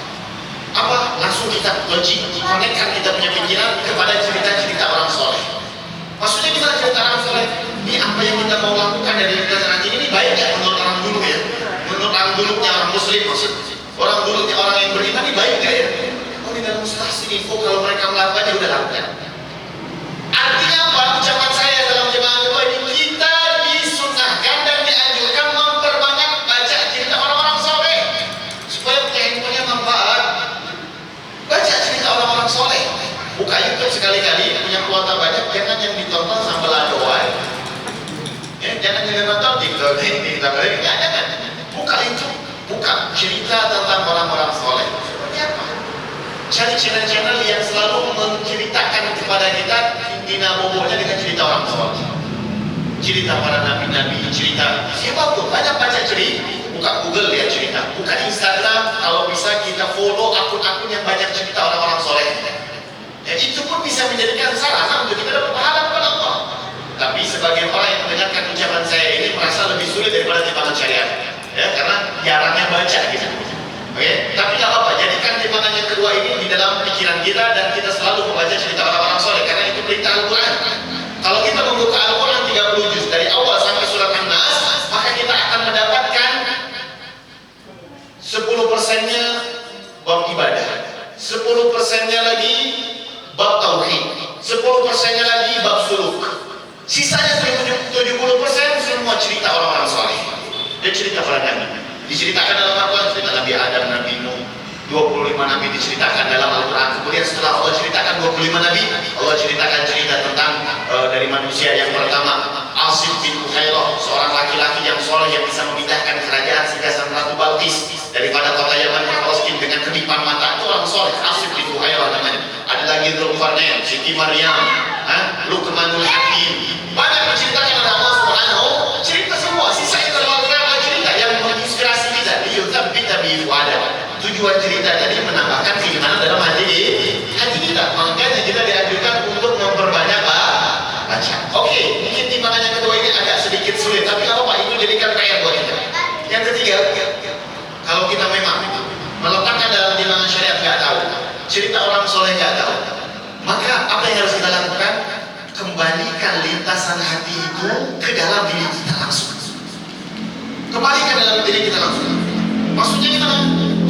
Apa? Langsung kita logik, konekkan kita punya pikiran kepada cerita-cerita orang soleh. Maksudnya gimana cerita orang soleh? Ini apa yang kita mau lakukan dari lintasan hati ini baik ya menurut orang dulu ya? Menurut orang dulunya orang muslim maksud. Orang dulunya orang yang beriman ini baik gak ya? Oh di dalam stasiun info kalau mereka melakukannya udah lakukan. Artinya apa? Ucapan saya dalam jemaah kedua ini, kita disunahkan dan dianjurkan memperbanyak baca cerita orang-orang soleh supaya punya handphonenya manfaat. Baca cerita orang-orang soleh. Buka YouTube sekali-kali, punya kuota banyak, jangan yang ditonton sambil adoan. Ya, jangan nonton TikTok ini, jangan. Buka YouTube, buka cerita tentang orang-orang soleh. Seperti apa? Cari channel-channel yang selalu menceritakan kepada kita intina bobotnya dengan cerita orang soleh. Cerita para nabi-nabi, cerita siapapun, banyak baca cerita. Buka Google lihat cerita, buka Instagram, kalau bisa kita follow akun-akun yang banyak cerita orang-orang soleh. Ya, itu pun bisa menjadikan sarana untuk kita dapat pahala kepada Allah. Tapi sebagian orang yang mendengarkan ucapan saya ini merasa lebih sulit daripada timbangan syariat, ya karena jarangnya baca gitu. Oke, tapi nggak apa-apa. Jadikan timbangan yang kedua ini di dalam pikiran kita dan kita selalu membaca cerita orang-orang soleh karena itu perintah Al-Quran. Kalau kita membuka Al-Quran 30 juz dari awal sampai surat An-Nas, maka kita akan mendapatkan 10%-nya bab ibadah, 10%-nya lagi bab tauhid, 10%-nya lagi bab suluk. Sisanya 70% semua cerita orang-orang soleh dan cerita para nabi. Diceritakan dalam Al-Quran cerita Nabi Adam, Nabi Nuh, 25 nabi diceritakan dalam Al-Quran. Kemudian setelah Allah ceritakan 25 nabi, Allah ceritakan cerita tentang dari manusia yang pertama, Asif bin Uhairah, seorang laki-laki yang soleh yang bisa memindahkan kerajaan sehingga sang Ratu Balqis daripada kota Yaman ke Palestina dengan kedipan mata. Itu orang soleh, Asif bin Uhairah namanya. Ada lagi Dzulqarnain, Siti Maryam, Luqmanul Hakim. Banyak diceritakan oleh Allah Subhanahu. Cerita semua, sisanya dalam Al-Quran cerita yang menginspirasi kita. Liyutsabbita bihi fu'ada. Tujuan cerita tadi menambahkan keimanan dalam hati kita. Makanya kita dianjurkan untuk memperbanyak baca. Oke, mungkin timbangan yang kedua ini agak sedikit sulit, tapi kalau Pak itu jadikan PR buat kita. Yang ketiga, kalau kita memang meletakkan dalam timbangan syariat nggak tahu, cerita orang soleh nggak tahu, maka apa yang harus kita lakukan? Kembalikan lintasan hati itu ke dalam diri kita langsung. Kembalikan dalam diri kita langsung. Maksudnya gimana?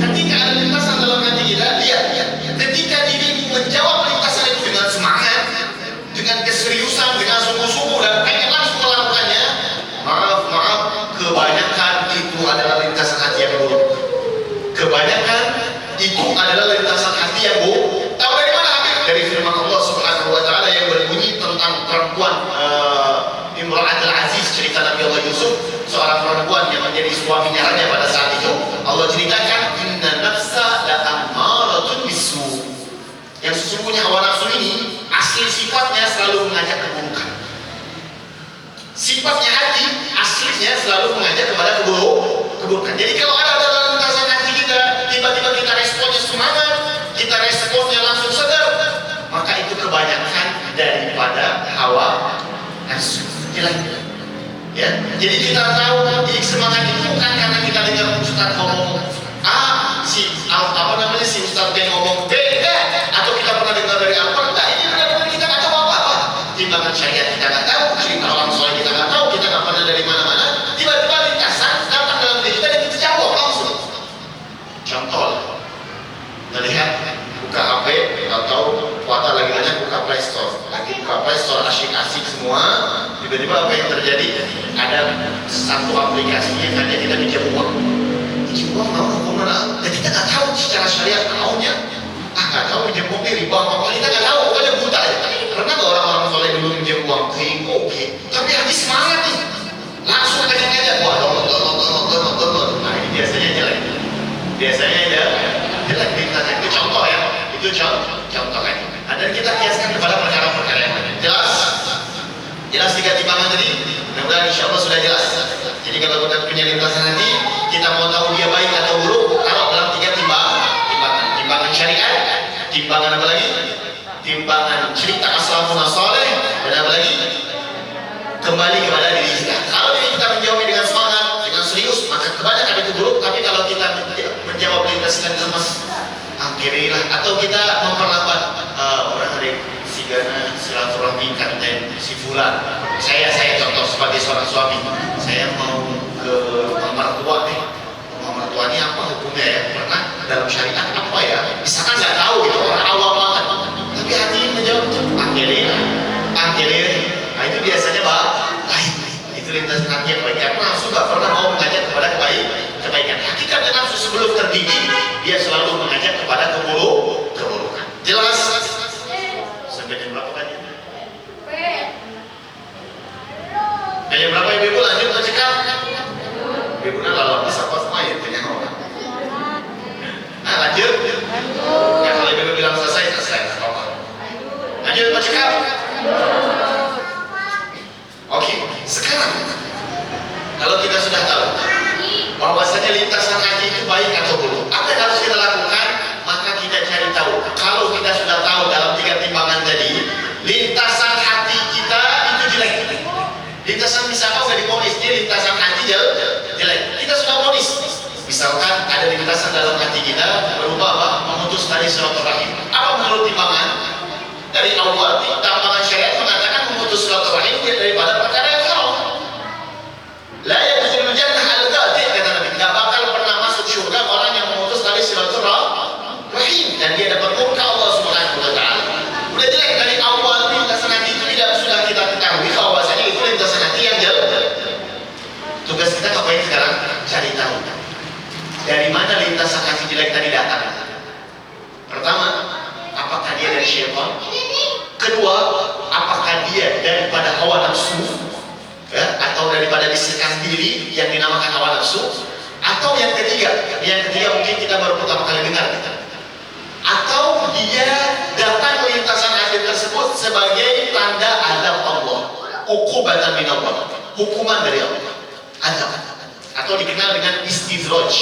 Ketika ada lintasan dalam hati kita, lihat. Ketika dirimu menjawab lintasan itu dengan semangat, dengan keseriusan, dengan sungguh-sungguh dan pengen langsung melakukannya, maaf, kebanyakan itu adalah lintasan hati yang buruk. Kebanyakan itu adalah lintasan hati yang buruk. Tahu dari mana? Dari firman Allah Subhanahu wa taala yang berbunyi tentang perempuan Imra'atul Aziz, cerita Nabi Allah Yusuf, seorang perempuan yang menjadi suaminya raja pada saat itu. Allah ceritakan, inna nafsa la ammaratun bisu. Yang sesungguhnya hawa nafsu ini asli sifatnya selalu mengajak keburukan. Sifatnya hati aslinya selalu mengajak kepada keburukan. Jadi kalau ada dalam lintasan hati kita, tiba-tiba kita responnya semangat, kita responnya langsung sedar, maka itu kebanyakan daripada hawa nafsu. Jelas. Ya, jadi kita tahu semangat itu bukan karena kita dengar Ustaz ngomong si Ustaz yang ngomong B, atau kita pernah dengar dari Al-Quran. Enggak, ini benar-benar kita nggak tahu apa-apa. Timbangan syariat kita nggak tahu, cerita orang soleh kita nggak tahu, kita nggak pernah dari mana-mana. Tiba-tiba lintasan datang dalam diri kita dan kita jawab langsung. Contoh, melihat buka HP atau kuota lagi banyak buka Play Store, asyik-asyik semua. Tiba-tiba apa yang terjadi? Ada satu aplikasi yang hanya kita pinjam uang. Pinjam uang mau kemana? Dan kita nggak tahu secara syariat maunya. Nggak tahu pinjam uang ini riba apa? Kita nggak tahu, pokoknya buta aja. Pernah nggak orang-orang soleh dulu pinjam uang? Oke. Tapi hati semangat nih, langsung aja. Wah, download. Nah ini biasanya jelek. Jelek lintasan itu contoh ya. Itu contoh kan. Dan kita kiaskan kepada perkara-perkara yang lain. Jelas tiga timbangan tadi. Mudah-mudahan insya Allah sudah jelas. Jadi kalau kita punya lintasan hati, kita mau tahu dia baik atau buruk, taruh dalam 3 timbangan syariat, timbangan apa lagi? Timbangan cerita as-salafun saleh, dan apa lagi? Kembali kepada diri kita. Kalau diri kita menjawabnya dengan semangat, dengan serius, maka kebanyakan itu buruk. Tapi kalau kita menjawab lintas dan lemas, akhirnya atau kita memperlambat orang ada si gana silaturahmi kanten si fulan. Saya contoh sebagai seorang suami, saya mau ke rumah mertua nih. Rumah mertua ini apa hukumnya ya? Pernah dalam syariat apa ya? Misalkan nggak tahu gitu, orang awam banget. Tapi hati menjawab akhirnya. Nah itu biasanya baik. Itu lintasan hati yang baik. Karena nafsu nggak pernah mau mengajak kepada kebaikan. Hakikatnya nafsu sebelum terdidik, dia selalu mengajak kepada keburukan. Jelas? Sampai jam berapa tadi? Jam berapa ibu lanjut atau cekap? Ibu lalu bisa pas main punya orang. Nah lanjut. Ya kalau ibu bilang selesai. Lanjut atau cekap? Oke, sekarang kalau kita sudah tahu bahwasanya lintasan hati itu baik atau buruk, apa yang harus kita lakukan? Maka kita cari tahu. Kalau kita sudah tahu dalam 3 timbangan tadi, lintasan hati kita itu jelek. Lintasan misalkan udah diponis, dia lintasan hati jelek. Kita sudah ponis. Misalkan ada lintasan dalam hati kita berupa apa? Memutus tali silaturahim. Apa menurut timbangan? Dari awal timbangan syariat mengatakan memutus silaturahim daripada perkara yang haram. La yadkhulul jannah al-ghadi, kata Nabi. Tidak bakal pernah masuk surga orang yang memutus tali silaturahim dan dia dapat murka Allah Subhanahu wa taala. Udah jelek dari awal lintasan hati itu tidak sudah kita ketahui bahwasanya itu lintasan hati yang jelek. Tugas kita ngapain sekarang? Cari tahu. Dari mana lintasan hati jelek tadi datang? Pertama, apakah dia dari syaitan? Kedua, apakah dia daripada hawa nafsu, ya, atau daripada bisikan diri yang dinamakan hawa nafsu? Atau yang ketiga mungkin kita baru pertama kali dengar, atau dia datang lintasan hati tersebut sebagai tanda azab Allah, uqubatan min Allah, hukuman dari Allah, azab, atau dikenal dengan istidraj.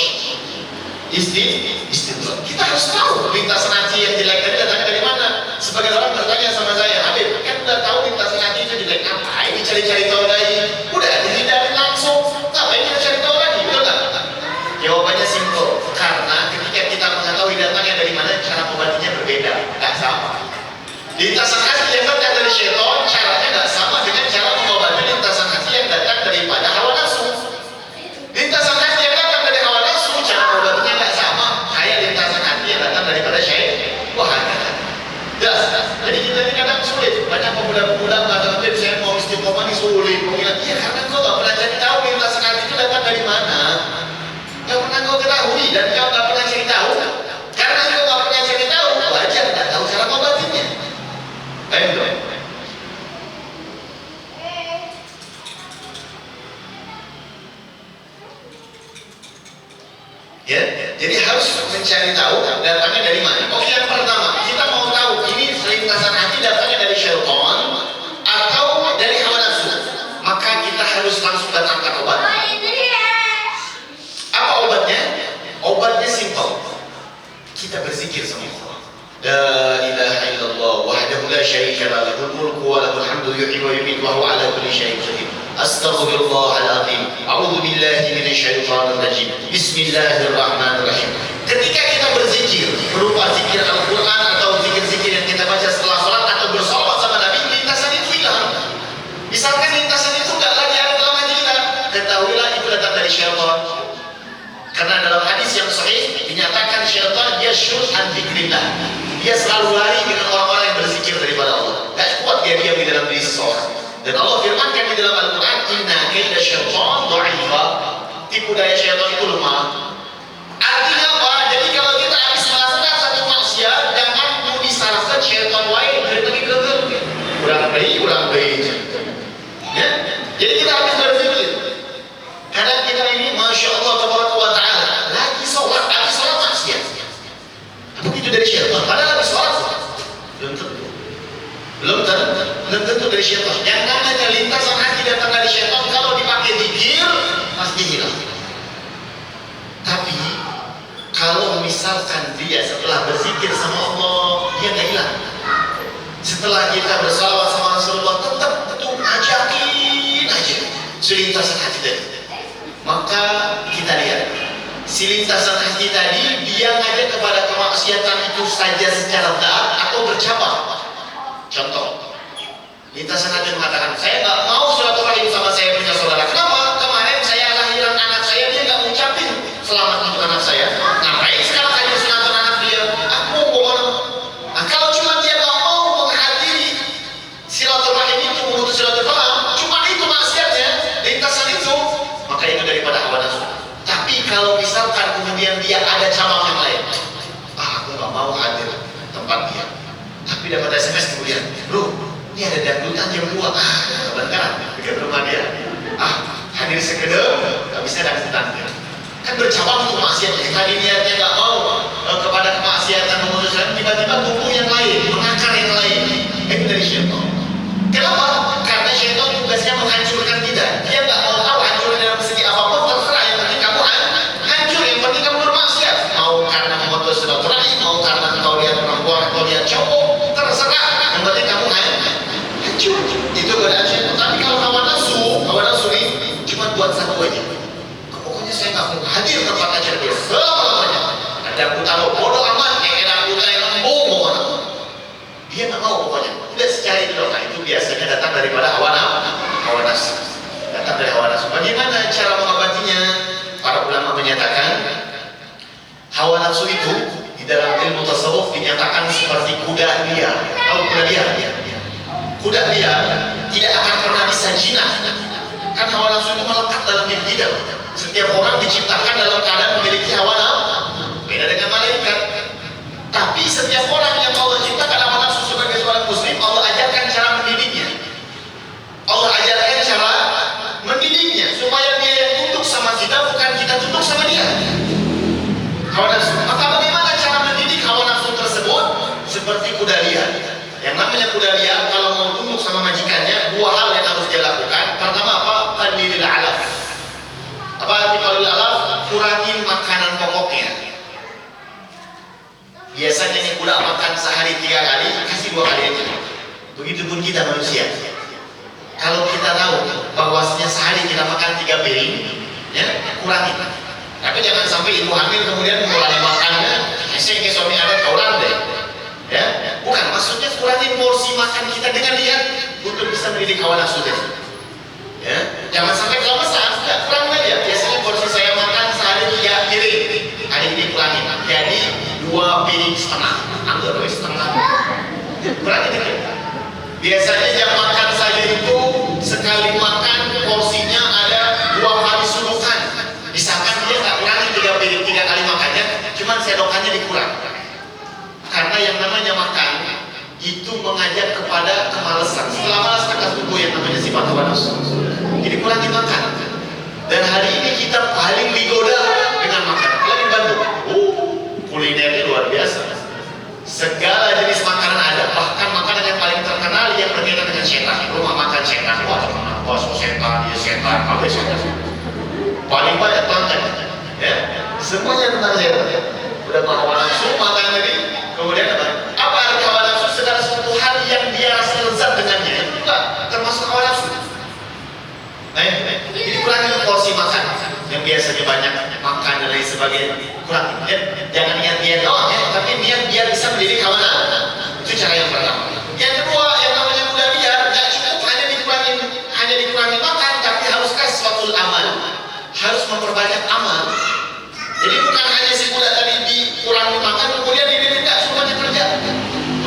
Istidraj. Kita harus tahu lintasan hati yang jelek tadi datangnya dari mana. Sebagai orang bertanya sama saya, Habib, kan udah tahu lintasan hati itu jelek, apa ini cari-cari tahu lagi? Udah dihindarin langsung, ngapain kita cari tahu lagi? Betul nggak? Jawabannya simpel, karena ketika kita mengetahui datangnya dari mana, cara pengobatinya berbeda, nggak sama. Lintasan hati yang datang dari syaitan, caranya nggak sama dengan cara mengobati lintasan hati yang datang daripada hawa nafsu. Lintasan hati yang datang dari hawa nafsu, cara pengobatinya nggak sama kayak lintasan hati yang datang daripada syaitan. Wah, jelas. Jadi kita ini kadang sulit. Banyak pemuda-pemuda mengatakan, saya mau istiqomah ini sulit. Iya, karena kau nggak pernah cari tahu lintasan hati itu datang dari mana. Nggak pernah kau ketahui dan kau nggak pernah cari tahu. Karena kau nggak pernah cari tahu, wajar nggak tahu cara mengobatinya. Baik, betul. Ya, jadi harus mencari tahu datangnya dari mana. Oke, yang pertama kita mau tahu ini lintasan hati datangnya dari syaitan atau dari hawa nafsu, maka kita harus langsung datangkan obat. Apa obatnya? Obatnya simpel. Kita berzikir sama Allah. La ilaha illallah wahdahu la syarika lah, lahul mulku wa lahul hamdu yuhyi wa yumiitu wa huwa ala kulli syai'in qadir. Astaghfirullahal azim. A'udzu billahi minasyaitonir rajim. Bismillahirrahmanirrahim. Ketika kita berzikir berupa zikir Al-Qur'an atau zikir-zikir yang kita baca setelah salat atau bersolawat sama Nabi, lintasan itu hilang. Misalkan lintasan itu enggak lagi ada dalam hati kita, ketahuilah itu datang dari syaitan. Karena dalam hadis yang sahih dinyatakan syaitan yasyud an dzikrillah. Dia selalu lari dengan orang-orang yang berzikir daripada Allah. Gak kuat dia diam di dalam diri seseorang. Dan Allah firmankan di dalam Al-Quran, inna kaida syaitan dha'ifa. Tipu daya syaitan itu lemah. Artinya apa? Jadi kalau kita habis melakukan satu maksiat, jangan mau disalahkan syaitan wae dari tadi geger. Kurang baik. Ya? Jadi kita habis berzikir. Kadang kita ini, masya Allah, tabaraka wa ta'ala, lagi sholat maksiat. Begitu dari syaitan, padahal habis sholat. Belum tentu dari syaitan. Yang namanya lintasan hati datang dari syaitan, kalau dipakai zikir pasti hilang. dia setelah berzikir sama Allah, dia nggak hilang. Setelah kita bersalawat sama Rasulullah, tetap betul ajakin aja selintasan hati tadi. Maka kita lihat si lintasan hati tadi, dia ngajak kepada kemaksiatan itu saja secara taat atau bercabang. Contoh, lintasan hati mengatakan, saya nggak mau silaturahim sama saya punya saudara. Kenapa? Kemarin saya lahiran anak saya, dia nggak ngucapin selamat untuk anak saya. Ngapain sekarang saya sunatan anak dia? Aku mau mana? Nah, kalau cuma dia nggak mau menghadiri silaturahim itu, memutus silaturahim, cuma itu maksiatnya, lintasan itu, maka itu daripada hawa nafsu. Tapi kalau misalkan kemudian dia ada cabang yang lain, aku nggak mau hadir tempat dia, tapi dapat SMS kemudian, bro, ini ada dangdutan jam 2, kebenaran dekat rumah dia, hadir sekedar, nggak bisa dangdutan dia. Kan bercabang tuh maksiatnya. Tadi niatnya nggak mau kepada kemaksiatan memutuskan, tiba-tiba tumbuh yang lain, mengakar yang lain. Itu dari syaitan. Kenapa? Karena syaitan tugasnya menghancurkan kita. Dia nggak mau tahu hancur dalam segi apapun, terserah. Yang penting kamu hancur, yang penting kamu bermaksiat. Mau karena memutus silaturahim, mau karena kau lihat perempuan, kau lihat cowok, terserah. Yang penting kamu hancur. Itu godaan syaitan. Tapi kalau hawa nafsu ini cuma buat satu aja. Pokoknya saya nggak mau hadir tempat acara dia selamanya. Ada aku taruh bodoh amat, ada aku taruh embung mau mana? Dia nggak mau pokoknya. Udah secara itu, nah itu biasanya datang daripada hawa nafsu. Datang dari hawa nafsu. Bagaimana cara mengobatinya? Para ulama menyatakan hawa nafsu itu di dalam ilmu tasawuf dinyatakan seperti kuda liar. Tahu kuda liar? Kuda liar tidak akan pernah bisa jinah. Kan hawa nafsu itu melekat dalam diri kita. Setiap orang diciptakan dalam keadaan memiliki hawa nafsu. Beda dengan malaikat. Tapi setiap orang yang Allah ciptakan hawa nafsu sebagai seorang muslim, Allah ajarkan cara mendidiknya. Allah ajarkan cara mendidiknya supaya dia yang tunduk sama kita, bukan kita tunduk sama dia. Hawa nafsu. Maka bagaimana cara mendidik hawa nafsu tersebut? Seperti kuda liar. Yang namanya kuda liar, kalau mau tunduk sama majikannya, dua hal yang harus dia lakukan. Pertama apa? Qalilil alaf. Apa arti qalilil alaf? Kurangin makanan pokoknya. Biasanya nih kuda makan sehari 3 kali, kasih 2 kali aja. Begitupun kita manusia. Kalau kita tahu bahwasanya sehari kita makan 3 piring, ya kurangi. Tapi jangan sampai ibu hamil kemudian mulai makannya, saya ke suami ada kaulan deh. Ya, bukan maksudnya kurangi porsi makan kita dengan lihat untuk bisa mendidik hawa nafsu tadi. Ya, jangan sampai kalau besar, nggak kurang aja. Biasanya porsi saya makan sehari 3 piring, hari ini kurangi. Jadi 2 piring setengah, anggap 2 setengah. Kurangi dikit. Biasanya jam makan saya itu sekali makan porsinya ada 2 kali sudukan. Misalkan dia nggak kurangi 3 piring 3 kali makannya, cuman sedokannya dikurang. Karena yang namanya makan itu mengajak kepada kemalasan. Setelah malas akan tumbuh yang namanya sifat hawa nafsu. Jadi kurangi makan. Dan hari ini kita paling digoda dengan makan. Lagi Bandung, kulinernya luar biasa. Segala jenis makanan ada. Bahkan makanan yang paling terkenal yang berkaitan dengan setan. Rumah makan setan. Wah, so setan, dia setan, apa setan. Paling banyak pelanggan. Ya, semuanya tentang setan. Udah hawa nafsu makan tadi. Kemudian apa arti hawa nafsu? Segala sesuatu hal yang dia rasa lezat dengannya itu juga termasuk hawa nafsu. Jadi kurangi porsi makan yang biasanya banyak makan dan lain sebagainya, kurangi. Jangan niat dia doang ya, tapi niat biar bisa mendidik hawa nafsu. Itu cara yang pertama. Yang kedua, yang namanya kuda liar, tidak cukup hanya dikurangi makan, tapi harus kasratul amal, harus memperbanyak amal. Jadi bukan hanya si kuda tadi dikurangi makan, kemudian diri tidak semuanya kerja.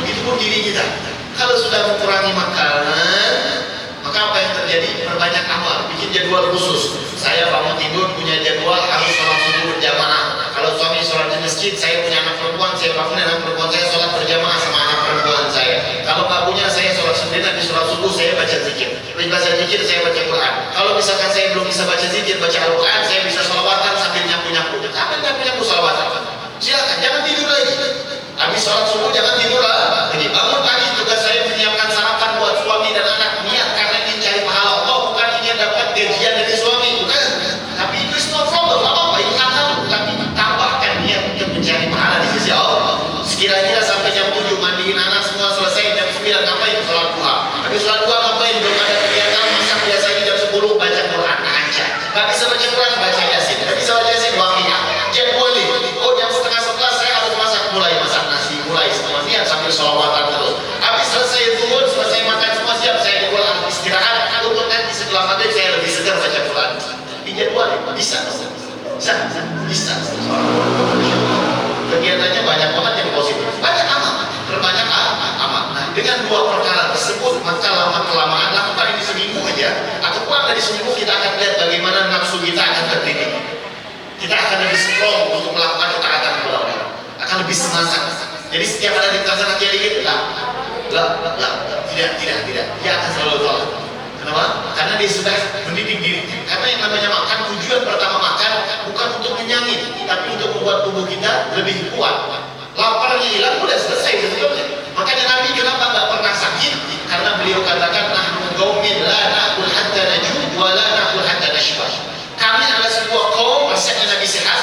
Begitupun diri kita. Kalau sudah mengurangi makanan, maka apa yang terjadi? Perbanyak amal, bikin jadwal khusus. Saya bangun tidur punya jadwal harus sholat subuh berjamaah. Kalau suami sholat di masjid, saya punya anak perempuan, saya bangun anak perempuan saya sholat berjamaah sama anak perempuan saya. Kalau nggak punya, saya sholat sendiri, nanti sholat subuh saya baca zikir. Habis baca zikir, saya baca Quran. Kalau misalkan saya belum bisa baca zikir, baca Al-Quran, saya bisa sholawatan sambil nyapu-nyapu. Apa nyapu-nyapu sholawatan? Silakan, jangan tidur lagi. Habis sholat subuh jangan tidur lagi. Bangun pagi, tugas saya menyiapkan sarapan buat suami dan anak. Niat karena ingin cari pahala Allah, bukan ingin dapat gajian dari suami, bukan. Tapi itu no problem, apa-apa, itu hak kamu. Tapi tambahkan niat untuk mencari pahala di sisi Allah. keluar, bisa. Kegiatannya banyak banget yang positif, banyak amal, terbanyak amal. Nah, dengan dua perkara tersebut, maka lama-kelamaan lakukan ini seminggu aja, atau kurang dari seminggu, kita akan lihat bagaimana nafsu kita akan terdidik. Kita akan lebih strong untuk melakukan ketaatan kepada Allah, akan lebih semangat. Jadi setiap ada rintangan hati dikit, tidak, dia akan selalu tolak. Kenapa? Karena dia sudah mendidik diri. Karena yang namanya makan, tujuan pertama makan bukan untuk menyangin, tapi untuk membuat tubuh kita lebih kuat. Laparnya hilang, udah selesai sebetulnya. Makanya Nabi kenapa nggak pernah sakit? Karena beliau katakan, nahnu qaumin la na'kul hatta najud wa la na'kul hatta nashba. Kami adalah sebuah kaum, maksudnya Nabi sehat.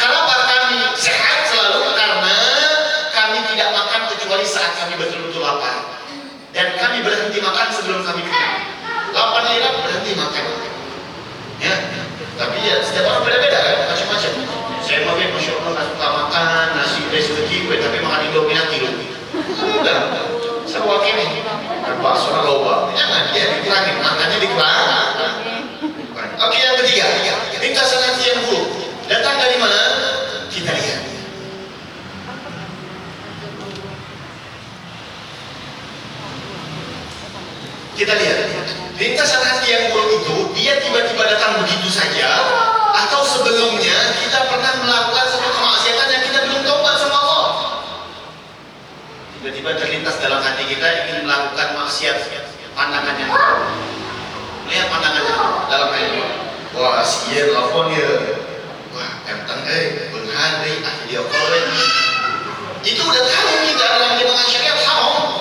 Kenapa kami sehat selalu? Karena kami tidak makan kecuali saat kami betul-betul lapar. Dan kami berhenti makan sebelum kami kenyang. Lapar hilang, berhenti makan. Ya, tapi ya setiap orang beda-beda kan, macam-macam. Saya mau masya Allah nggak suka makan nasi rezeki, tapi makan Indomie nanti loh. Udah, saya wakil nih. Bakso loba, jangan dia dikurangin, makannya dikurangin. Oke, yang ketiga, ringkasan hati yang buruk datang dari mana? Kita lihat. Kita lihat, ringkasan hati yang buruk itu dia tiba-tiba datang begitu saja, atau sebelumnya kita pernah melakukan satu kemaksiatan yang kita belum taubat sama Allah. Tiba-tiba terlintas dalam hati kita ingin melakukan maksiat, pandangannya, lihat pandangannya dalam hati. Wah, sian lapon ya, wah ganteng benghadri, dia kolen. Itu udah tahu kita dalam lingkungan syariat haram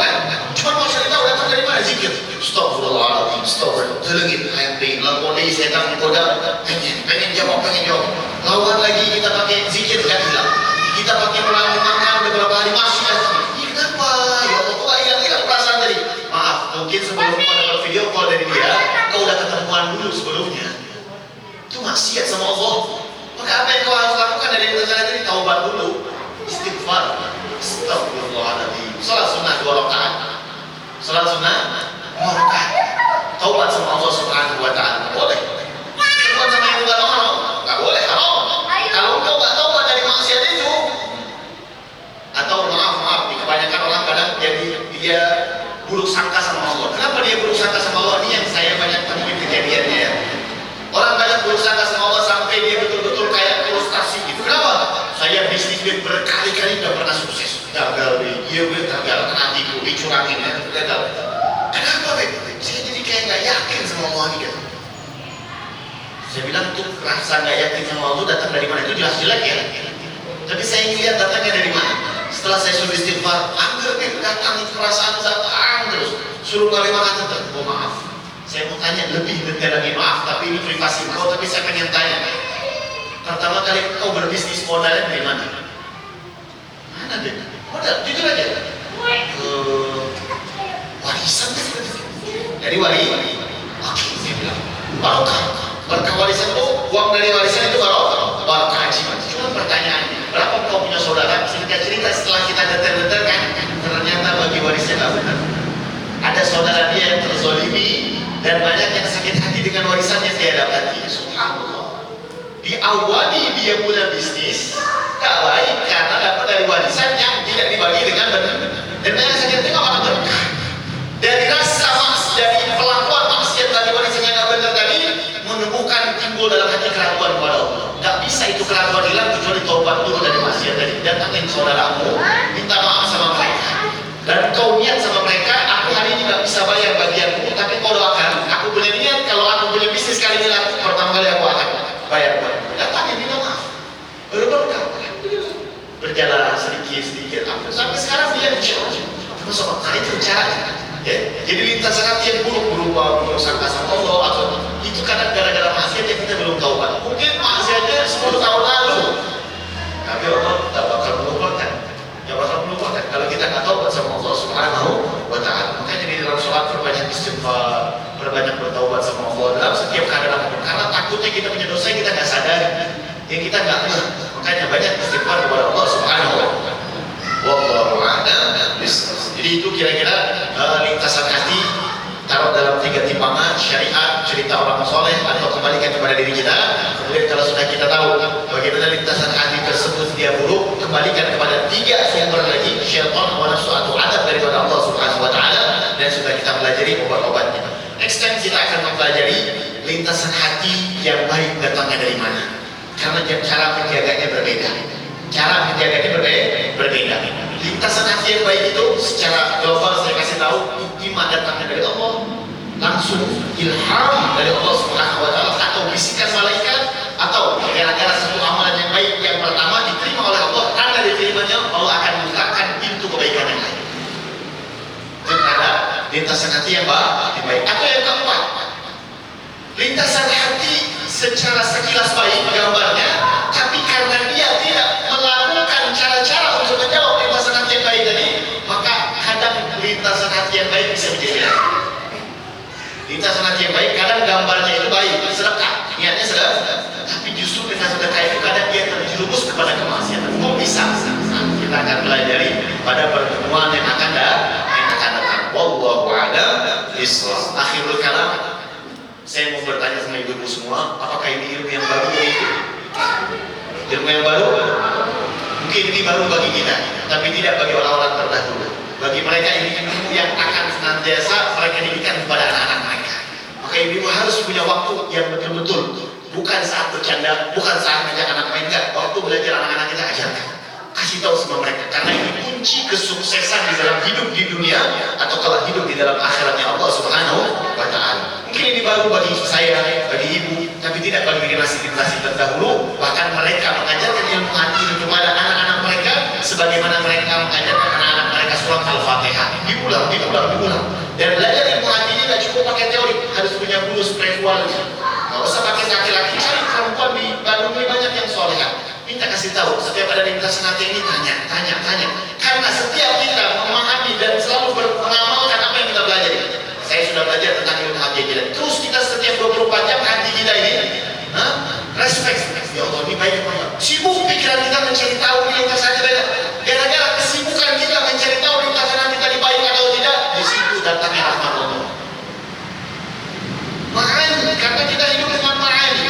kan? Cuma maksud kita udah tahu dari mana zikir. Astagfirullahaladzim, astagfirullah. Telengin, ayam pengen lapor ini setan menggoda. Pengen jawab. Lawan lagi kita pakai zikir kan hilang. Kita pakai melalui makan beberapa hari masih kan. Ini kenapa? Ya Allah, kok hilang perasaan tadi? Maaf, mungkin sebelum kalau video call dari dia, kau udah ketemuan dulu sebelumnya. Itu maksiat sama Allah. Maka apa yang kau harus lakukan dari masalah tadi? Taubat dulu, istighfar. Astagfirullahaladzim. Salat sunnah 2 rakaat. Salat sunnah 2 rakaat. Taubat sama Allah Subhanahu wa taala. Boleh. Bukan sama yang bukan haram. Enggak boleh haram. Kalau kau enggak taubat dari maksiat itu, atau maaf, kebanyakan orang kadang jadi dia buruk sangka sama Allah. Kenapa dia buruk sangka sama Allah? Ini yang saya banyak temuin kejadiannya ya. Orang banyak buruk sangka sama Allah sampai dia betul-betul kayak frustasi gitu. Kenapa? Saya bisnis berkali-kali tidak pernah sukses. Gagal deh, iya gue gagal, hatiku dicurangin ya, gagal. Kenapa deh? Saya jadi kayak nggak yakin sama Allah gitu. Saya bilang tuh rasa nggak yakin sama Allah datang dari mana? Itu jelas-jelas ya. Tapi saya ingin lihat datangnya dari mana. Setelah saya suruh istighfar, hampir datang perasaan datang terus. Suruh kali makan tetap. Oh maaf, saya mau tanya lebih detail lagi, maaf. Tapi ini privasi kau. Tapi saya pengen tanya. Pertama kali kau berbisnis modalnya dari mana? Mana deh? Modal, jujur aja. Warisan kan? Dari warisan. Oke, saya bilang. Berkah warisan itu, uang dari warisan itu barokah haji. Cuma pertanyaannya, berapa kau punya saudara? Cerita setelah kita detail-detail kan, ternyata bagi warisnya nggak benar. Ada saudara dia yang terzolimi dan banyak yang sakit hati dengan warisan yang dia dapati. Subhanallah. Diawali dia punya bisnis tak baik karena dapat dari warisan yang tidak dibagi dengan benar. Dan banyak sakit hati nggak akan berkah. Dari rasa dari pelakuan maksiat dari warisan yang nggak benar tadi menemukan timbul dalam hati keraguan kepada Allah. Nggak bisa itu keraguan hilang kecuali taubat dulu dari maksiat tadi. Datangin saudaramu, minta maaf sama mereka. Dan kau niat sama mereka, aku hari ini nggak bisa bayar bagianmu, tapi kau doakan. Aku punya niat kalau aku punya bisnis kali ini pertama kali aku akan bayar. Datangin minta maaf. Berberkah. Berjalan sedikit. Sampai sekarang dia berjalan. Nah itu caranya. Ya, jadi lintasan hati yang buruk berupa bersangka sama Allah atau itu kadang gara-gara maksiat yang kita belum tahu kan. Mungkin maksiatnya 10 tahun lalu, tapi Allah tak bakal melupakan. Kalau kita nggak tahu sama Allah Subhanahu wa taala. Makanya di dalam sholat perbanyak istighfar, perbanyak bertaubat sama Allah dalam setiap keadaan. Karena takutnya kita punya dosa yang kita nggak sadar, yang kita nggak tahu. Makanya banyak istighfar kepada Allah Subhanahu wa taala. Wallahu a'lam bishawab. Jadi itu kira-kira lintasan hati, taruh dalam 3 timbangan syariat, cerita orang soleh, atau kembalikan sampaikan kepada diri kita. Kemudian kalau sudah kita tahu bagaimana lintasan hati tersebut dia buruk, kembalikan kepada 3 sumber lagi, syaitan, hawa nafsu, atau adab daripada Allah Subhanahu wa taala, dan sudah kita pelajari obat-obatnya. Next time kita akan mempelajari lintasan hati yang baik datangnya dari mana. Karena cara menjaganya berbeda. Cara menjaganya berbeda. Lintasan hati yang baik itu secara global saya kasih tahu, iman datangnya dari Allah, langsung ilham dari Allah Subhanahu wa taala, atau bisikan malaikat, atau gara-gara satu amalan yang baik yang pertama diterima oleh Allah, tanda diterimanya Allah akan membukakan pintu kebaikan yang lain. Itu ada lintasan hati yang baik. Atau yang keempat, lintasan hati secara sekilas baik gambarnya, tapi karena dia tidak melakukan cara-cara untuk menjawab lintasan hati yang baik tadi, maka kadang lintasan hati yang baik bisa menjadi jelek. Lintasan hati yang baik kadang gambarnya itu baik, sedekah, niatnya sedekah, tapi justru dengan sedekah itu kadang dia terjerumus kepada kemaksiatan. Kok bisa? Kita akan pelajari pada pertemuan yang akan datang. Wallahu a'lam bishawab. Akhirul kalam, saya mau bertanya sama ibu-ibu semua, apakah ini ilmu yang baru bagi kita? Ilmu yang baru? Mungkin ini baru bagi kita, tapi tidak bagi orang-orang terdahulu. Bagi mereka ini ilmu yang akan senantiasa mereka didikan kepada anak-anak mereka. Maka ibu harus punya waktu yang betul-betul, bukan saat bercanda, bukan saat ngajak anak main, enggak. Waktu belajar anak-anak kita ajarkan, kasih tahu sama mereka, karena ini kunci kesuksesan di dalam hidup di dunia atau kalau hidup di dalam akhiratnya Allah Subhanahu wa taala. Mungkin ini baru bagi saya, bagi ibu, tapi tidak bagi generasi-generasi terdahulu. Bahkan mereka mengajarkan ilmu hati kepada anak-anak mereka sebagaimana mereka mengajarkan anak-anak mereka surat Al-Fatihah. Diulang. Dan belajar ilmu hati ini tidak cukup pakai teori, harus punya guru spiritual. Nggak usah pakai laki-laki, cari perempuan di Bandung ini banyak yang soleha. Minta kasih tahu, setiap ada lintasan hati ini tanya. Karena setiap kita memahami dan selalu mengamalkan apa yang kita pelajari. Saya sudah belajar tentang ilmu hati kita. Terus kita setiap 24 jam hati kita ini, respect. Ya Allah, ini baik apa enggak? Sibuk pikiran kita mencari tahu lintasan hati kita. Gara-gara kesibukan kita mencari tahu lintasan hati kita baik atau tidak, di situ datangnya rahmat Allah. Makanya karena kita hidup dengan ma'ani,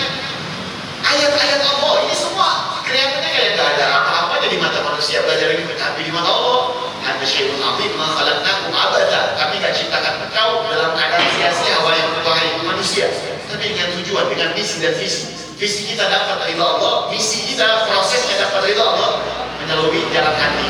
ayat-ayat Allah ini semua kelihatannya kayak gak ada apa-apa di mata manusia, belajar ini, tapi di mata Allah ada syai'un azim ma khalaqnakum abada. Kami gak ciptakan engkau dalam keadaan sia-sia wahai manusia, tapi dengan tujuan, dengan misi dan visi. Visi kita dapat ridha Allah, misi kita prosesnya dapat ridha Allah melalui jalan hati.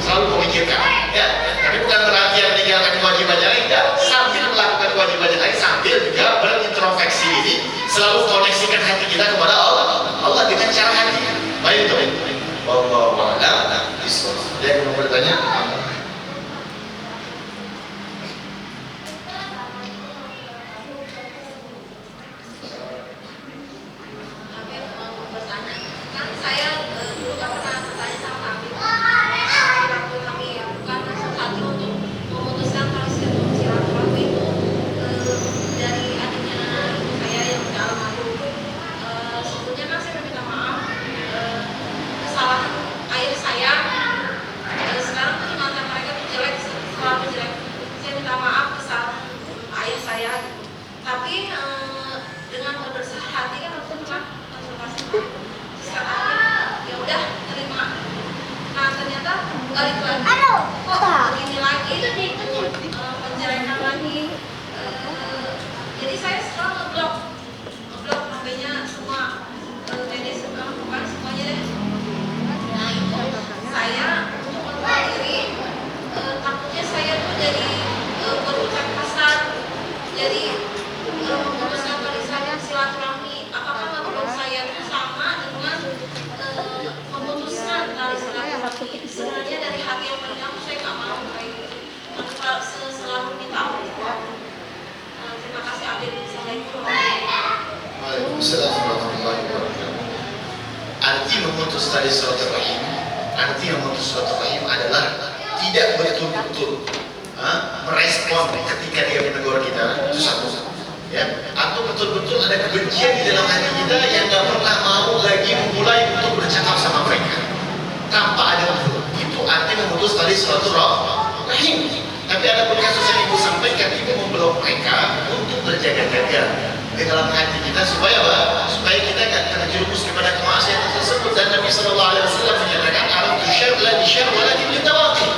Selalu memikirkan, ya. Tapi bukan berarti yang meninggalkan kewajiban lain, enggak. Sambil melakukan kewajiban lain, sambil juga berintrospeksi ini, selalu koneksikan hati kita kepada Allah dengan cara hati. Baik itu. Wallahu a'lam bishawab. Ada yang mau bertanya? Arti memutus tali silaturahim, adalah tidak betul-betul merespon ketika dia menegur kita, itu satu. Ya, atau betul-betul ada kebencian di dalam hati kita yang gak pernah mau lagi memulai untuk bercakap sama mereka tanpa ada uzur. Itu arti memutus tali silaturahim. Tapi ada pun kasus yang ibu sampaikan, ibu memblok mereka untuk berjaga-jaga di dalam hati kita supaya apa? Supaya kita tidak terjerumus kepada kemaksiatan tersebut. Dan Nabi Sallallahu Alaihi Wasallam menyatakan alam tusyar la disyar walakin litawaqi.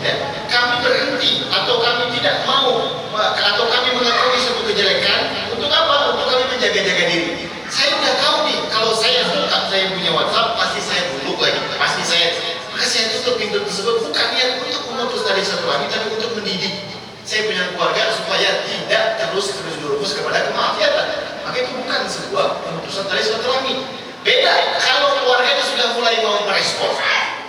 Ya, kami berhenti atau kami tidak mau atau kami mengakui sebuah kejelekan untuk apa? Untuk kami menjaga-jaga diri. Saya sudah tahu nih, kalau saya buka, saya punya WhatsApp, pasti saya buluk lagi, pasti maka saya tutup pintu tersebut, bukan niat untuk memutus tali silaturahmi, tapi untuk mendidik saya punya keluarga supaya tidak terus jerumus kepada kemaksiatan. Maka itu bukan sebuah pemutusan tali silaturahmi. Beda kalau keluarganya sudah mulai mau merespon,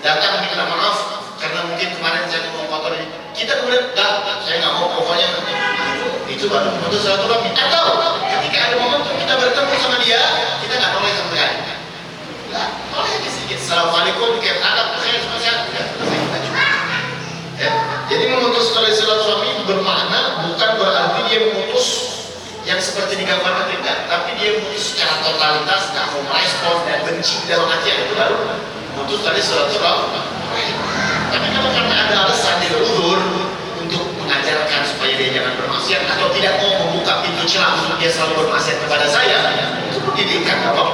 datang minta maaf karena mungkin kemarin saya ngomong kotor ini, kita kemudian saya nggak mau, pokoknya itu baru memutus silaturahmi. Atau ketika ada momentum kita bertemu sama dia, kita nggak boleh sama sekali. Nggak boleh sedikit. Assalamualaikum, kayak anak saya sama saya. Ya, jadi memutus tali silaturahmi bermakna bukan berarti dia memutus yang seperti digambarkan tidak, tapi dia memutus secara totalitas, nggak mau merespon dan benci dalam hati, itu baru memutus tali silaturahmi. Tapi kalau karena ada alasan dia beruzur untuk mengajarkan supaya dia jangan bermaksiat atau tidak mau membuka pintu celah untuk dia selalu bermaksiat kepada saya, itu pendidikan apa?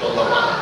Wallahu a'lam.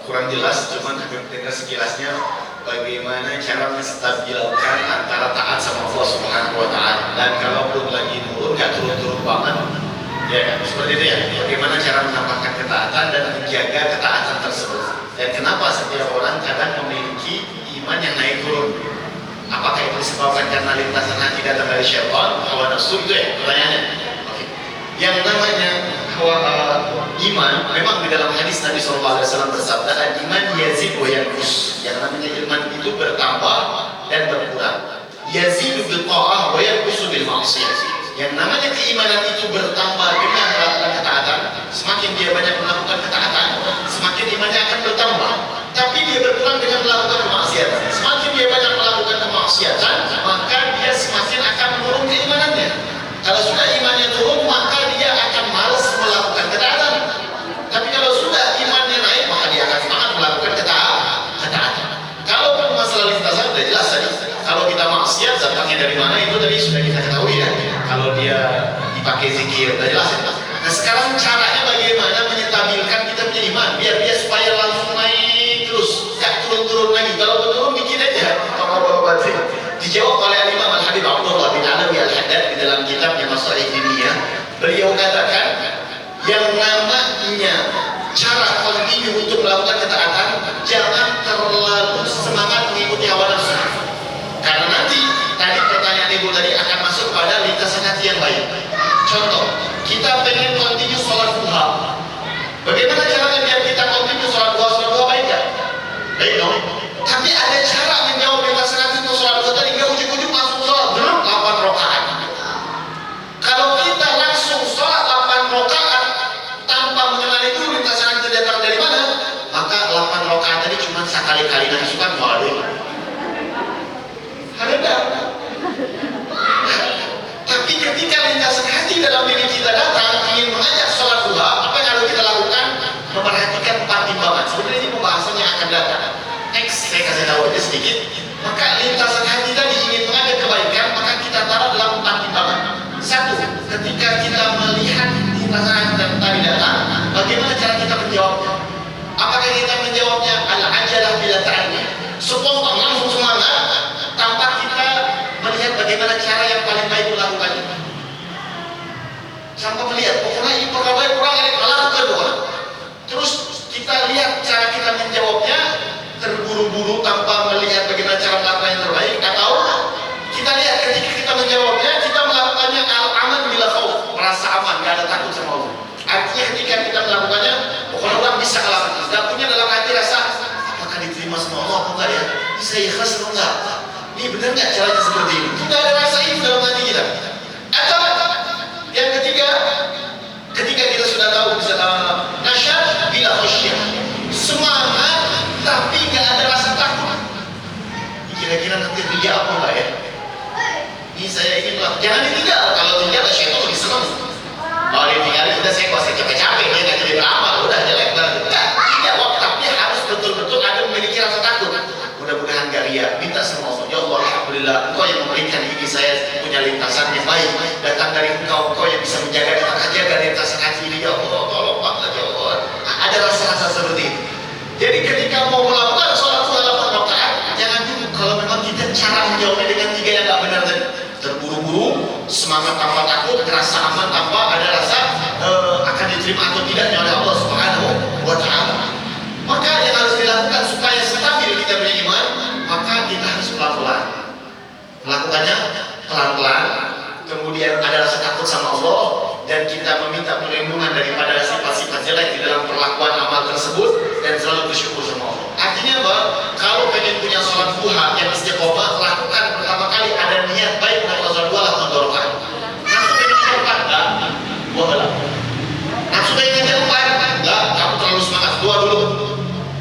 Kurang jelas, cuma dengar sekilasnya bagaimana cara menstabilkan antara taat sama Allah Subhanahu wa Ta'ala, dan kalaupun lagi nurun nggak turun-turun banget, ya seperti itu ya. Bagaimana cara menambahkan ketaatan dan menjaga ketaatan tersebut, dan kenapa setiap orang kadang memiliki iman yang naik turun? Apakah itu disebabkan karena lintasan hati datang dari syaitan, hawa nafsu, itu ya pertanyaannya. Oke. Yang namanya iman, memang di dalam hadis Nabi SAW bersabda, iman yazid wa yanqus. Yang namanya iman itu bertambah dan berkurang. Yazidu bil ta'ah wa yanqusu bil ma'siyah. Yang namanya keimanan itu bertambah dengan melakukan ketaatan. Semakin dia banyak melakukan ketaatan, semakin imannya akan bertambah. Tapi dia berkurang dengan melakukan kemaksiatan. Semakin dia banyak melakukan kemaksiatan, maka dia semakin akan menurun keimanannya. Kalau sudah imannya turun, maka dia akan malas melakukan ketaatan. Tapi kalau sudah imannya naik, maka dia akan semangat melakukan ketaatan. Kalau masalah lintasan sudah jelas tadi. Kalau kita maksiat, datangnya dari mana itu tadi sudah kita ketahui ya. Kalau dia dipakai zikir, sudah jelas ya. Nah sekarang caranya bagaimana menyetabilkan kita punya iman, biar dia supaya langsung naik terus, gak turun-turun lagi. Kalau turun dikit aja, dijawab oleh Imam Al-Habib Abdullah bin Alawi Al-Haddad di dalam kitabnya Masalih Diniyah. Beliau katakan yang namanya cara kontinu untuk melakukan ketaatan, jangan terlalu semangat mengikuti hawa nafsu, karena nanti tadi pertanyaan ibu tadi akan masuk pada lintasan hati yang baik. Contoh, kita pengen kontinu sholat duha, bagaimana caranya biar kita kontinu sholat duha baik gak? Baik dong. Tapi ada cara menjawab lintasan hati untuk sholat duha tadi, gak ujuk-ujuk langsung sholat 8 rakaat. Kalau kita langsung sholat 8 rakaat tanpa mengenali dulu lintasan hati datang dari mana, maka 8 rakaat tadi cuma sekali-kali nasukan, waduh. Ada. Tapi ketika lintasan hati dalam diri kita datang ingin mengajak sholat duha, apa yang harus kita lakukan? Memperhatikan 4 timbangan. Sebenarnya ini pembahasannya akan datang. Next, saya kasih tahu aja sedikit. Maka lintasan hati tadi ingin mengajak kebaikan, maka kita taruh dalam 4 timbangan. 1, ketika kita melihat lintasan hati tadi datang, Maka kita menjawabnya al-ajalah bila ta'ani, spontan langsung semangat tanpa kita melihat bagaimana cara yang paling baik melakukannya. Sampai melihat pokoknya ini perkara kurang ini lakukan doang. Terus kita lihat cara kita menjawabnya terburu-buru tanpa melihat bagaimana cara melakukan yang terbaik, atau kita lihat ketika kita menjawabnya kita melakukannya al-aman bila khauf, merasa aman, gak ada takut sama Allah. Artinya ketika kita melakukannya pokoknya orang bisa melakukan, gak punya dalam hati rasa apakah diterima sama Allah atau enggak ya, bisa ikhlas atau enggak, ini benar nggak caranya seperti ini, kita ada rasa itu dalam hati kita. Atau yang ketiga, ketika kita sudah tahu bisa nasyad bila khasyah, semangat tapi gak ada rasa takut. Kira-kira nanti dia apa enggak ya, ini saya ingin melakukan, jangan ditinggal. Kalau tinggal syaitan lebih senang. Kalau ditinggalin udah saya kuasa capek-capek, dia nggak jadi beramal, udah jelek banget. Tidak, tapi harus betul-betul ada memiliki rasa takut. Mudah-mudahan gak ria, minta sama Allah, ya Allah, alhamdulillah Engkau yang memberikan ini, saya punya lintasan yang baik datang dari Engkau, Engkau yang bisa menjaga dan jaga lintasan hati ini, ya Allah, tolong banget ya Allah. Ada rasa-rasa seperti itu. Jadi ketika mau melakukan sholat 8 rakaat, jangan dulu kalau memang kita cara menjawabnya dengan 3 yang gak benar tadi, terburu-buru, semangat tanpa takut, rasa aman tanpa ada rasa akan diterima atau tidaknya oleh Allah Subhanahu wa Ta'ala. Maka yang harus dilakukan supaya stabil kita punya iman, maka kita harus pelan-pelan melakukannya, pelan-pelan, kemudian ada rasa takut sama Allah, dan kita meminta perlindungan daripada sifat-sifat jelek di dalam perlakuan amal tersebut, dan selalu bersyukur sama Allah. Artinya apa? Kalau pengen punya sholat duha yang istiqomah, lakukan pertama kali ada niat baik untuk sholat duha, lakukan 2 rakaat. Nafsu pengen sholat 4, enggak? 2 belak. Nafsu pengen sholat 4, enggak? Kamu terlalu semangat, 2 dulu.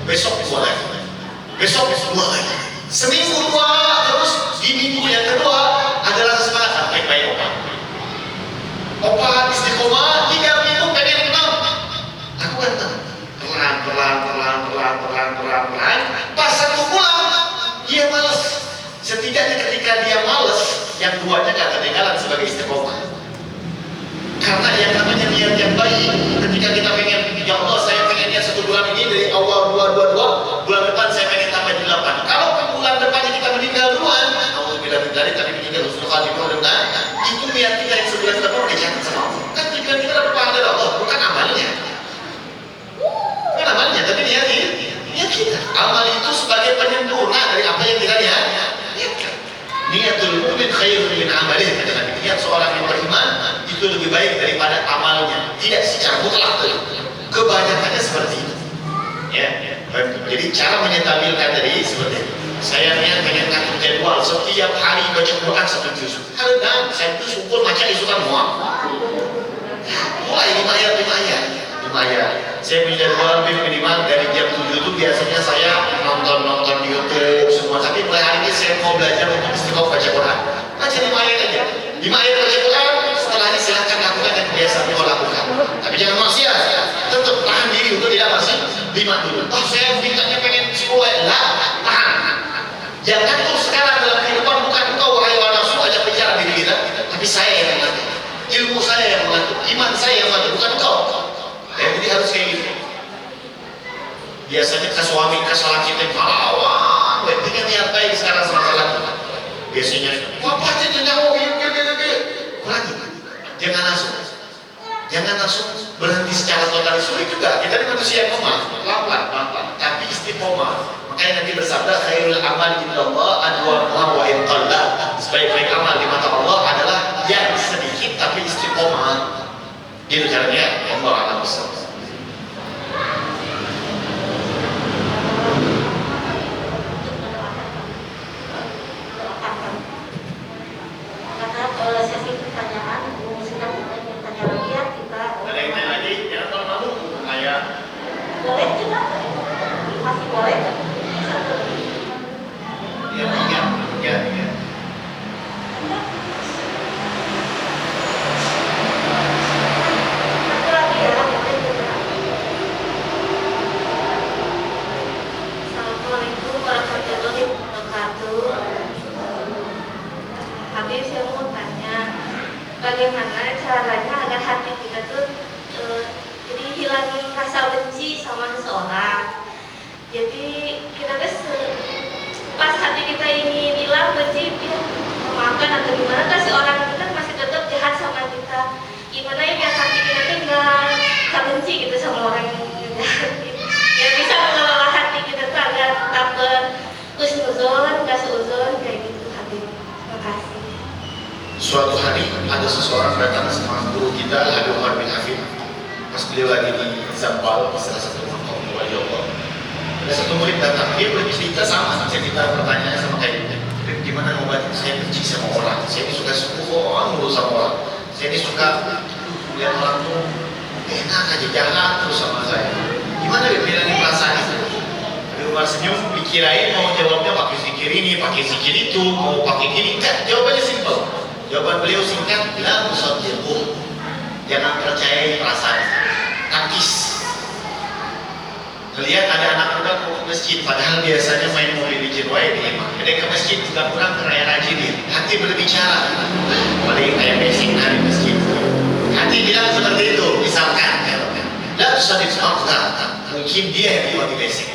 Besok 2 lagi. Besok 2 lagi. Seminggu 2, terus di minggu yang kedua adalah semangat sampai baik opa istiqomah 3 minggu pengen 6. Aku kan pelan. Pas 1 bulan dia malas. Setidaknya ketika dia malas, yang 2-nya gak ketinggalan sebagai istiqomah. Karena yang namanya niat yang baik, ketika kita pengen, ya Allah saya pengennya 1 bulan ini dari awal 222, bulan depan saya pengen tambah 8. Kalau bulan depannya kita meninggal duluan, alhamdulillah tapi meninggal husnul khatimah, itu niat kita yang sebulan depan udah jatuh sama Allah. Kan tujuan kita dapat pahala dari Allah, bukan amalnya. Bukan amalnya, tapi niat kita. Amal itu sebagai penyempurna dari apa yang kita niatkan. Niatul mu'min khairun min amalih, kata Nabi. Niat seorang yang beriman itu lebih baik daripada amalnya. Tidak secara mutlak, kebanyakannya seperti itu. Ya. Jadi cara menyetabilkan tadi seperti itu. Saya niat pengen ngatur jadwal setiap hari baca Quran 1 juz. Dan saya itu syukur baca isukan muak. Mulai 5 ayat. Saya punya jadwal minimal dari jam 7 itu biasanya saya nonton di YouTube semua. Tapi mulai hari ini saya mau belajar untuk istiqomah baca Quran. Baca 5 ayat aja. 5 ayat baca Quran. Setelah ini silahkan lakukan yang biasa mau lakukan. Tapi jangan maksiat. Tetap tahan diri untuk tidak maksiat. 5 dulu. Oh saya mintanya pengen 10 ayat. Lah, tahan. Jangan tuh sekarang dalam kehidupan bukan engkau wahai nafsu aja bicara diri kita, tapi saya yang mengatur. Ilmu saya yang mengatur, iman saya yang mengatur, bukan engkau. Jadi harus kayak gitu. Biasanya ke suami, ke salah kita pahlawan, dengan niat baik sekarang sama salah. Biasanya, apa aja nyawa, kurangi. Jangan langsung berhenti secara total. Sulit juga. Kita ini manusia yang lemah, pelan-pelan, tapi istiqomah. Makanya Nabi bersabda, khairul amal indallah adwamuha wa in qalla. Sebaik-baik amal di mata Allah adalah yang sedikit tapi istiqomah. Itu caranya. Allah a'lam bishawab. Sesi pertanyaan, sedang bertanya lagi ya kita. Ada yang tanya lagi? Jangan malu-malu, ayah. Boleh juga, masih boleh. Ya. Satu lagi ya, boleh juga. Assalamualaikum warahmatullahi wabarakatuh. Habis saya mau tanya, bagaimana caranya agar hati kita tuh jadi hilangin rasa benci sama seseorang. Jadi kita pas hati kita ingin hilang benci dia memaafkan atau gimana, kan si orang itu kan masih tetap jahat sama kita. Gimana ya biar hati kita tuh nggak benci gitu sama orang yang jahat gitu. Ya bisa mengelola hati kita tuh agar tetap husnuzon, nggak seuzon kayak gitu hati. Terima kasih. Suatu hari ada seseorang datang sama guru kita, Habib Umar bin Hafid. Pas beliau lagi di Zambal, di salah satu makam wali Allah. Ada satu murid datang, dia bercerita sama cerita pertanyaannya sama kayak gitu. Gimana ngobatin? Saya benci sama orang, saya ini suka orang mulu sama orang, saya ini suka lihat orang tuh enak aja, jahat terus sama saya. Gimana dia bilangin perasaan itu? Di luar senyum, dikirain mau jawabnya pakai zikir ini, pakai zikir itu, mau pakai gini. Enggak, jawabannya simpel. Jawaban beliau singkat, la musaddiquh. Jangan percaya perasaan, tangkis. Lihat ada anak muda mau ke masjid, padahal biasanya main mobil di Jirway di Emang. Dia ke masjid juga kurang keraya rajin dia. Hati berbicara, paling kayak basic dari masjid. Hati bilang seperti itu, misalkan, dan sadis mungkin dia yang mau basic.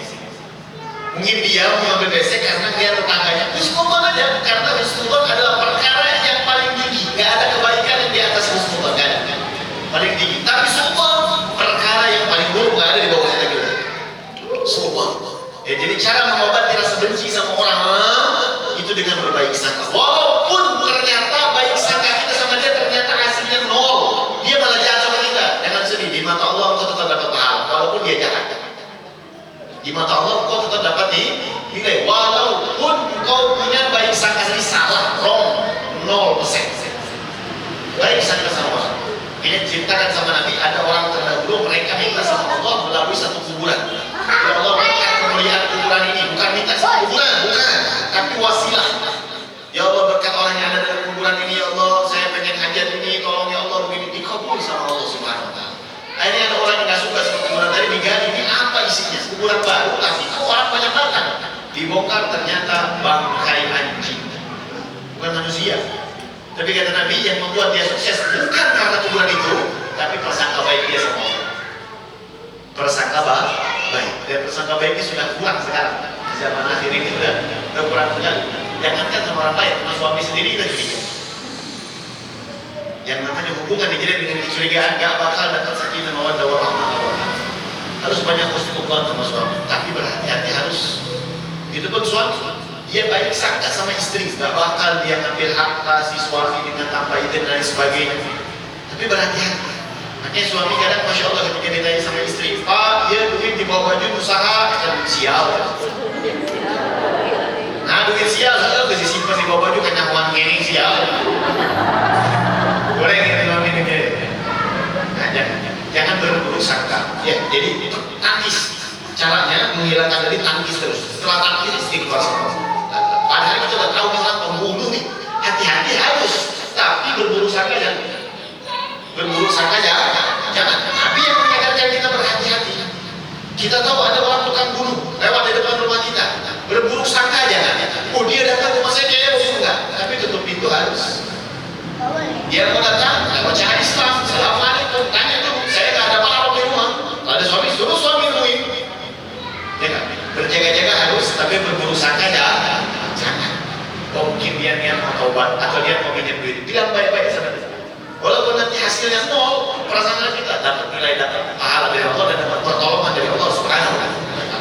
Mungkin dia mau ambil basic karena dia tetangganya. Husnuzon aja, karena husnuzon adalah perkara yang paling tinggi. Gak ada kebaikan yang di atas husnuzon, gak ada. Paling tinggi. Tapi semua perkara yang paling buruk gak ada di bawahnya lagi. Semua. Ya, jadi cara mengobati rasa benci sama orang itu dengan berbaik sangka. Walaupun ternyata baik sangka kita sama dia ternyata hasilnya nol, dia malah jahat sama kita. Jangan sedih, di mata Allah engkau tetap dapat pahala walaupun dia jahat. Di mata Allah engkau tetap dapat nilai walaupun engkau punya baik sangka ini salah, wrong, 0%. Baik sangka sama orang. Ini ceritakan sama Nabi, ada orang terdahulu mereka minta sama Allah melalui satu kuburan. Ya Allah, berkat kemuliaan kuburan ini, bukan minta kuburan, bukan, tapi wasilah. Ya Allah, berkat orang yang ada dalam kuburan ini, ya Allah, saya pengen hajat ini, tolong ya Allah, begini, dikabul sama Allah Subhanahu wa Ta'ala. Akhirnya ada orang yang nggak suka sama kuburan tadi, digali, ini apa isinya? Kuburan baru, tapi orang banyak datang. Dibongkar ternyata bangkai anjing, bukan manusia. Tapi kata Nabi, yang membuat dia sukses bukan karena kuburan itu, tapi persangka baik dia sama Allah. Persangka baik, dan persangka baik ini sudah kurang sekarang. Zaman akhir ini sudah kurang sekali. Jangankan sama orang lain, sama suami sendiri kita curiga. Yang namanya hubungan dijalin dengan kecurigaan gak bakal dapat sakinah mawaddah warahmah. Harus banyak husnuzon sama suami, tapi berhati-hati harus. Itu pun suami, dia baik sangka sama istri, gak bakal dia ngambil harta si suami dengan tanpa izin dan lain sebagainya. Tapi berhati-hati. Makanya suami kadang Masya Allah ketika ditanya sama istri, Pak, dia duit di bawah baju usaha, kan sial. Nah duit sial, saya udah disimpan di bawah baju kena uang gini sial. Boleh gitu suami ini kayak. Nah jangan berburuk sangka. Ya, jadi itu tangkis. Caranya menghilangkan dari tangkis terus. Setelah tangkis istighfar sama. Padahal kita udah tahu orang pembunuh nih. Hati-hati harus, tapi berburuk sangka jangan. Berburuk sangka jangan. Nabi yang mengajarkan kita berhati-hati. Kita tahu ada orang tukang bunuh lewat di depan rumah kita, berburuk sangka jangan. Oh dia datang rumah saya kayaknya mau enggak, tapi tutup pintu harus. Dia mau datang, baca Islam, assalamualaikum, tanya tuh, saya nggak ada apa-apa di rumah. Kalau ada suami, suruh suami nemuin. Ya kan? Berjaga-jaga harus, tapi berburuk sangka jangan. Oh mungkin dia niat mau taubat atau dia mau pinjam duit, bilang baik-baik sama dia. Walaupun nanti hasilnya nol, perasaan kita dapat nilai, dapat pahala dari Allah dan dapat pertolongan dari Allah Subhanahu wa Ta'ala.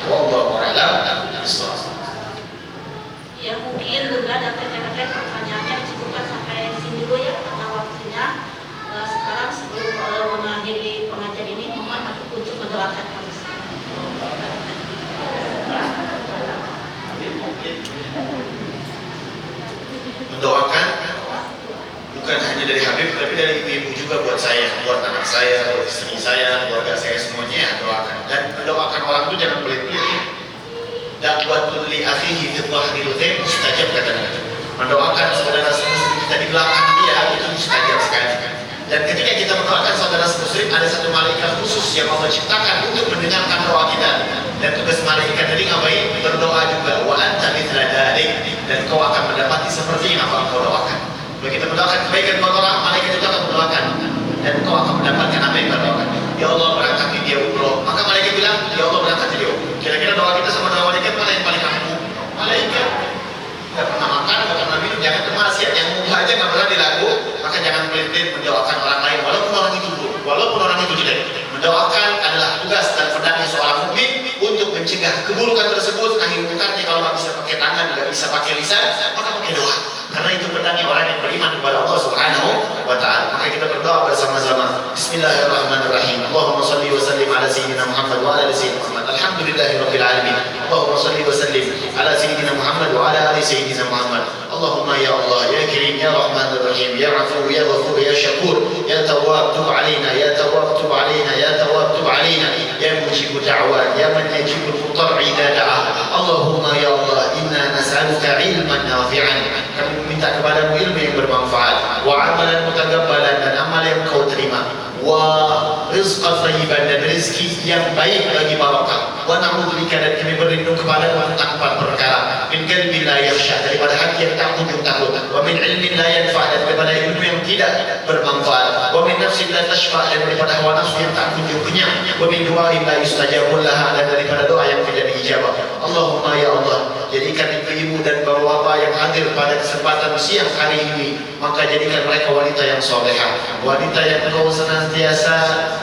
Wallahu a'lam bishawab. Ya mungkin juga dan rekan-rekan pertanyaannya cukupkan sampai sini dulu ya karena waktunya. Sekarang sebelum mengakhiri pengajian ini, mohon aku untuk mendoakan kami. Mendoakan bukan hanya dari Habib, tapi dari ibu juga buat saya, buat anak saya, buat istri saya, keluarga saya semuanya doakan. Dan mendoakan orang itu jangan pelit-pelit. Dakwatul li akhihi fi dhahril ghaib mustajab kata Nabi. Mendoakan saudara muslim kita di belakang dia itu mustajab sekali. Dan ketika kita mendoakan saudara muslim, ada satu malaikat khusus yang Allah ciptakan untuk mendengarkan doa kita. Dan tugas malaikat tadi ngapain? Berdoa juga. Wa anta mithla dzalik, dan kau akan mendapati seperti yang apa kau doakan. Kalau kita mendoakan kebaikan buat orang, malaikat juga akan mendoakan, dan kau akan mendapatkan apa yang kau doakan. Ya Allah berangkati dia umroh, maka malaikat bilang, Ya Allah berangkati dia umroh. Kira-kira doa kita sama doa mencegah keburukan tersebut. Akhir mutarnya kalau nggak bisa pakai tangan, nggak bisa pakai lisan, maka pakai doa. Karena itu pedangnya orang yang beriman kepada Allah Subhanahu wa Ta'ala. Maka kita berdoa bersama-sama. Bismillahirrahmanirrahim. Allahumma salli wa sallim ala sayyidina Muhammad wa ala ali sayyidina Muhammad. Alhamdulillahirabbil alamin. Allahumma salli wa sallim ala sayyidina Muhammad wa ala ali sayyidina Muhammad. Allahumma ya Allah, ya Karim, ya Rahmanir Rahim, ya Afu, ya Ghafur, ya Syakur, ya Tawwab, tub alaina, ya Tawwab, tub alaina, ya Tawwab, tub alaina, ya Mujibu da'wat, ya Man yajibul mutar' idza da'a. Allahumma ya Allah, inna nas'aluka ilman nafi'an. Kami meminta kepadamu ilmu yang bermanfaat, wa amalan mutaqabbalan, dan amal yang kau terima, wa rizqan thayyiban, dan rezeki yang baik bagi barakah, wa na'udzubika, dan kami berlindung kepadamu tentang 4 perkara: min qalbin la yakhsha, daripada hati yang tak kunjung takut, wa min ilmin la yanfa', daripada ilmu yang tidak bermanfaat, wa min nafsin la tashfa', dan daripada hawa nafsu yang tak kunjung kenyang, wa min du'ain la yustajabu laha, dan daripada doa yang tidak diijabah. Allahumma ya Allah, jadikan ibu-ibu dan bapak-bapak yang hadir pada kesempatan siang hari ini, maka jadikan mereka wanita yang solehah, wanita yang kau senantiasa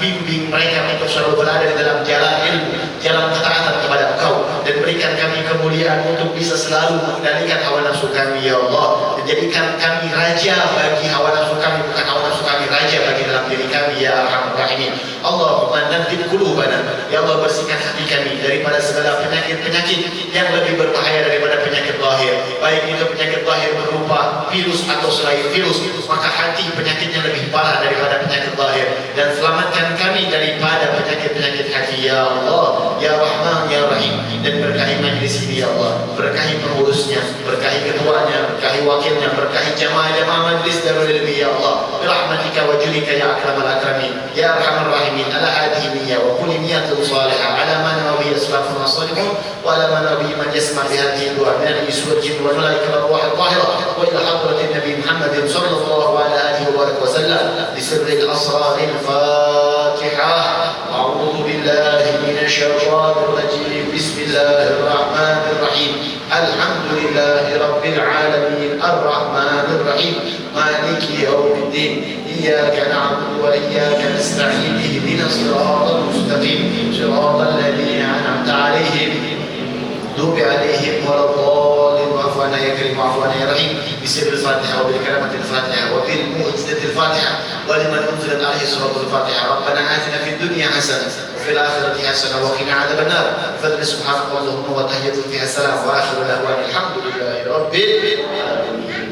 bimbing mereka untuk selalu berada di dalam jalan ilmu, jalan ketaatan kepada Engkau, dan berikan kami kemuliaan untuk bisa selalu mengendalikan hawa nafsu kami ya Allah, dan jadikan kami raja bagi hawa nafsu kami, bukan hawa nafsu kami raja bagi dalam diri kami ya Arhamar Rahimin. Allahumma naddid qulubana, ya Allah, bersihkan hati kami daripada segala penyakit-penyakit yang lebih berbahaya daripada penyakit lahir, baik itu penyakit lahir berupa virus atau selain virus, maka hati penyakitnya lebih parah daripada penyakit lahir, dan selamatkan kami daripada penyakit-penyakit hati ya Allah, ya Rahman, ya Rahim. Dan berkahi majlis ini ya Allah, berkahi pengurusnya, berkahi ketuanya, berkahi wakilnya, berkahi jamaah-jamaah majlis Darul Ilmi ya Allah, birahmatika wa julika ya akramal akramin, ya Arhamar Rahimin. Ala hadhihi niyya wa kulli niyyatin salihah, ala ma nawi asrafuna salihun, wa ala ma nawi man yasma' bi hadhihi du'a min al-insi wal jinn wal malaikati wal arwah al-tahira, wa ila hadratin nabi Muhammadin sallallahu alaihi wa sallam bi sirri al-asrar al-Fatihah. A'udzu billahi minasy syaithanir rajim. Bismillahir rahmanir rahim. Alhamdulillahi rabbil alamin, arrahmanir rahim, maliki yaumiddin. إياك نعبد وإياك نستعين اهدنا الصراط المستقيم صراط الذين أنعمت عليهم غير عليهم ولا الضالين واعف عنا يا كريم واعف عنا يا رحيم بسر الفاتحة وبكلمة الفاتحة وبالمعجزة الفاتحة ولمن أنزلت عليه سورة الفاتحة. ربنا آتنا في الدنيا حسنة وفي الآخرة حسنة وقنا عذاب النار. فضل سبحانك اللهم وتحية فيها السلام وآخر دعوانا الحمد لله رب العالمين.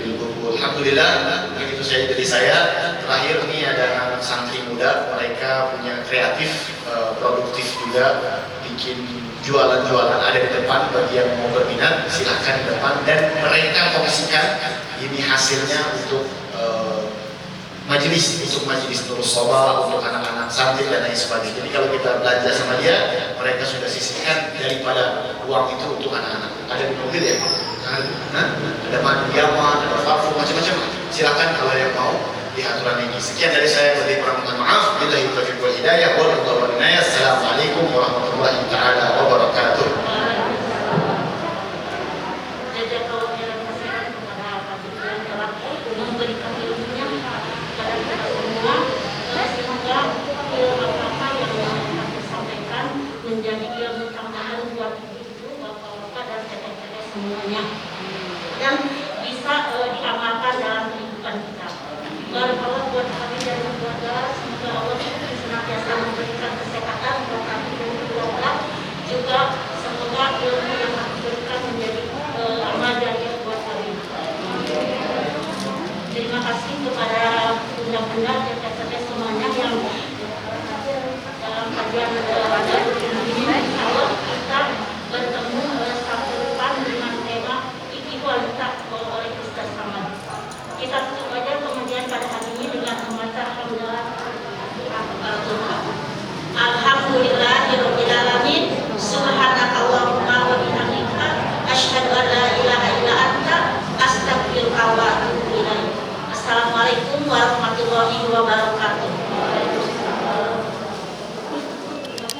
Alhamdulillah, begitu saja dari saya. Terakhir ini ada anak santri muda, mereka punya kreatif, produktif juga, bikin jualan-jualan ada di depan. Bagi yang mau berminat silahkan di depan, dan mereka kongsikan ini hasilnya untuk majelis Nurus Soba, untuk anak-anak santri dan lain sebagainya. Jadi kalau kita belanja sama dia, mereka sudah sisihkan daripada uang itu untuk anak-anak. Ada di mobil ya? Ada madu yaman, ada parfum, macam-macam. Silakan kalau yang mau di aturan ini. Sekian dari saya, lebih kurang mohon maaf. Billahi taufiq wal hidayah, wallahu a'lam. Assalamualaikum warahmatullahi taala wabarakatuh. Memberikan ilmunya kepada kita semua. Semoga ilmu apa yang kami sampaikan menjadi ilmu tambahan buat ibu, bapak-bapak dan teteh-teteh semuanya, dan bisa diamalkan dalam kehidupan kita. Barakallah buat kami dan keluarga. Semoga Allah senantiasa memberikan kesehatan buat kami dan keluarga. Juga semoga ilmu yang kami berikan menjadi amal jariah buat kami. Terima kasih kepada bunda-bunda dan teteh semuanya yang dalam kajian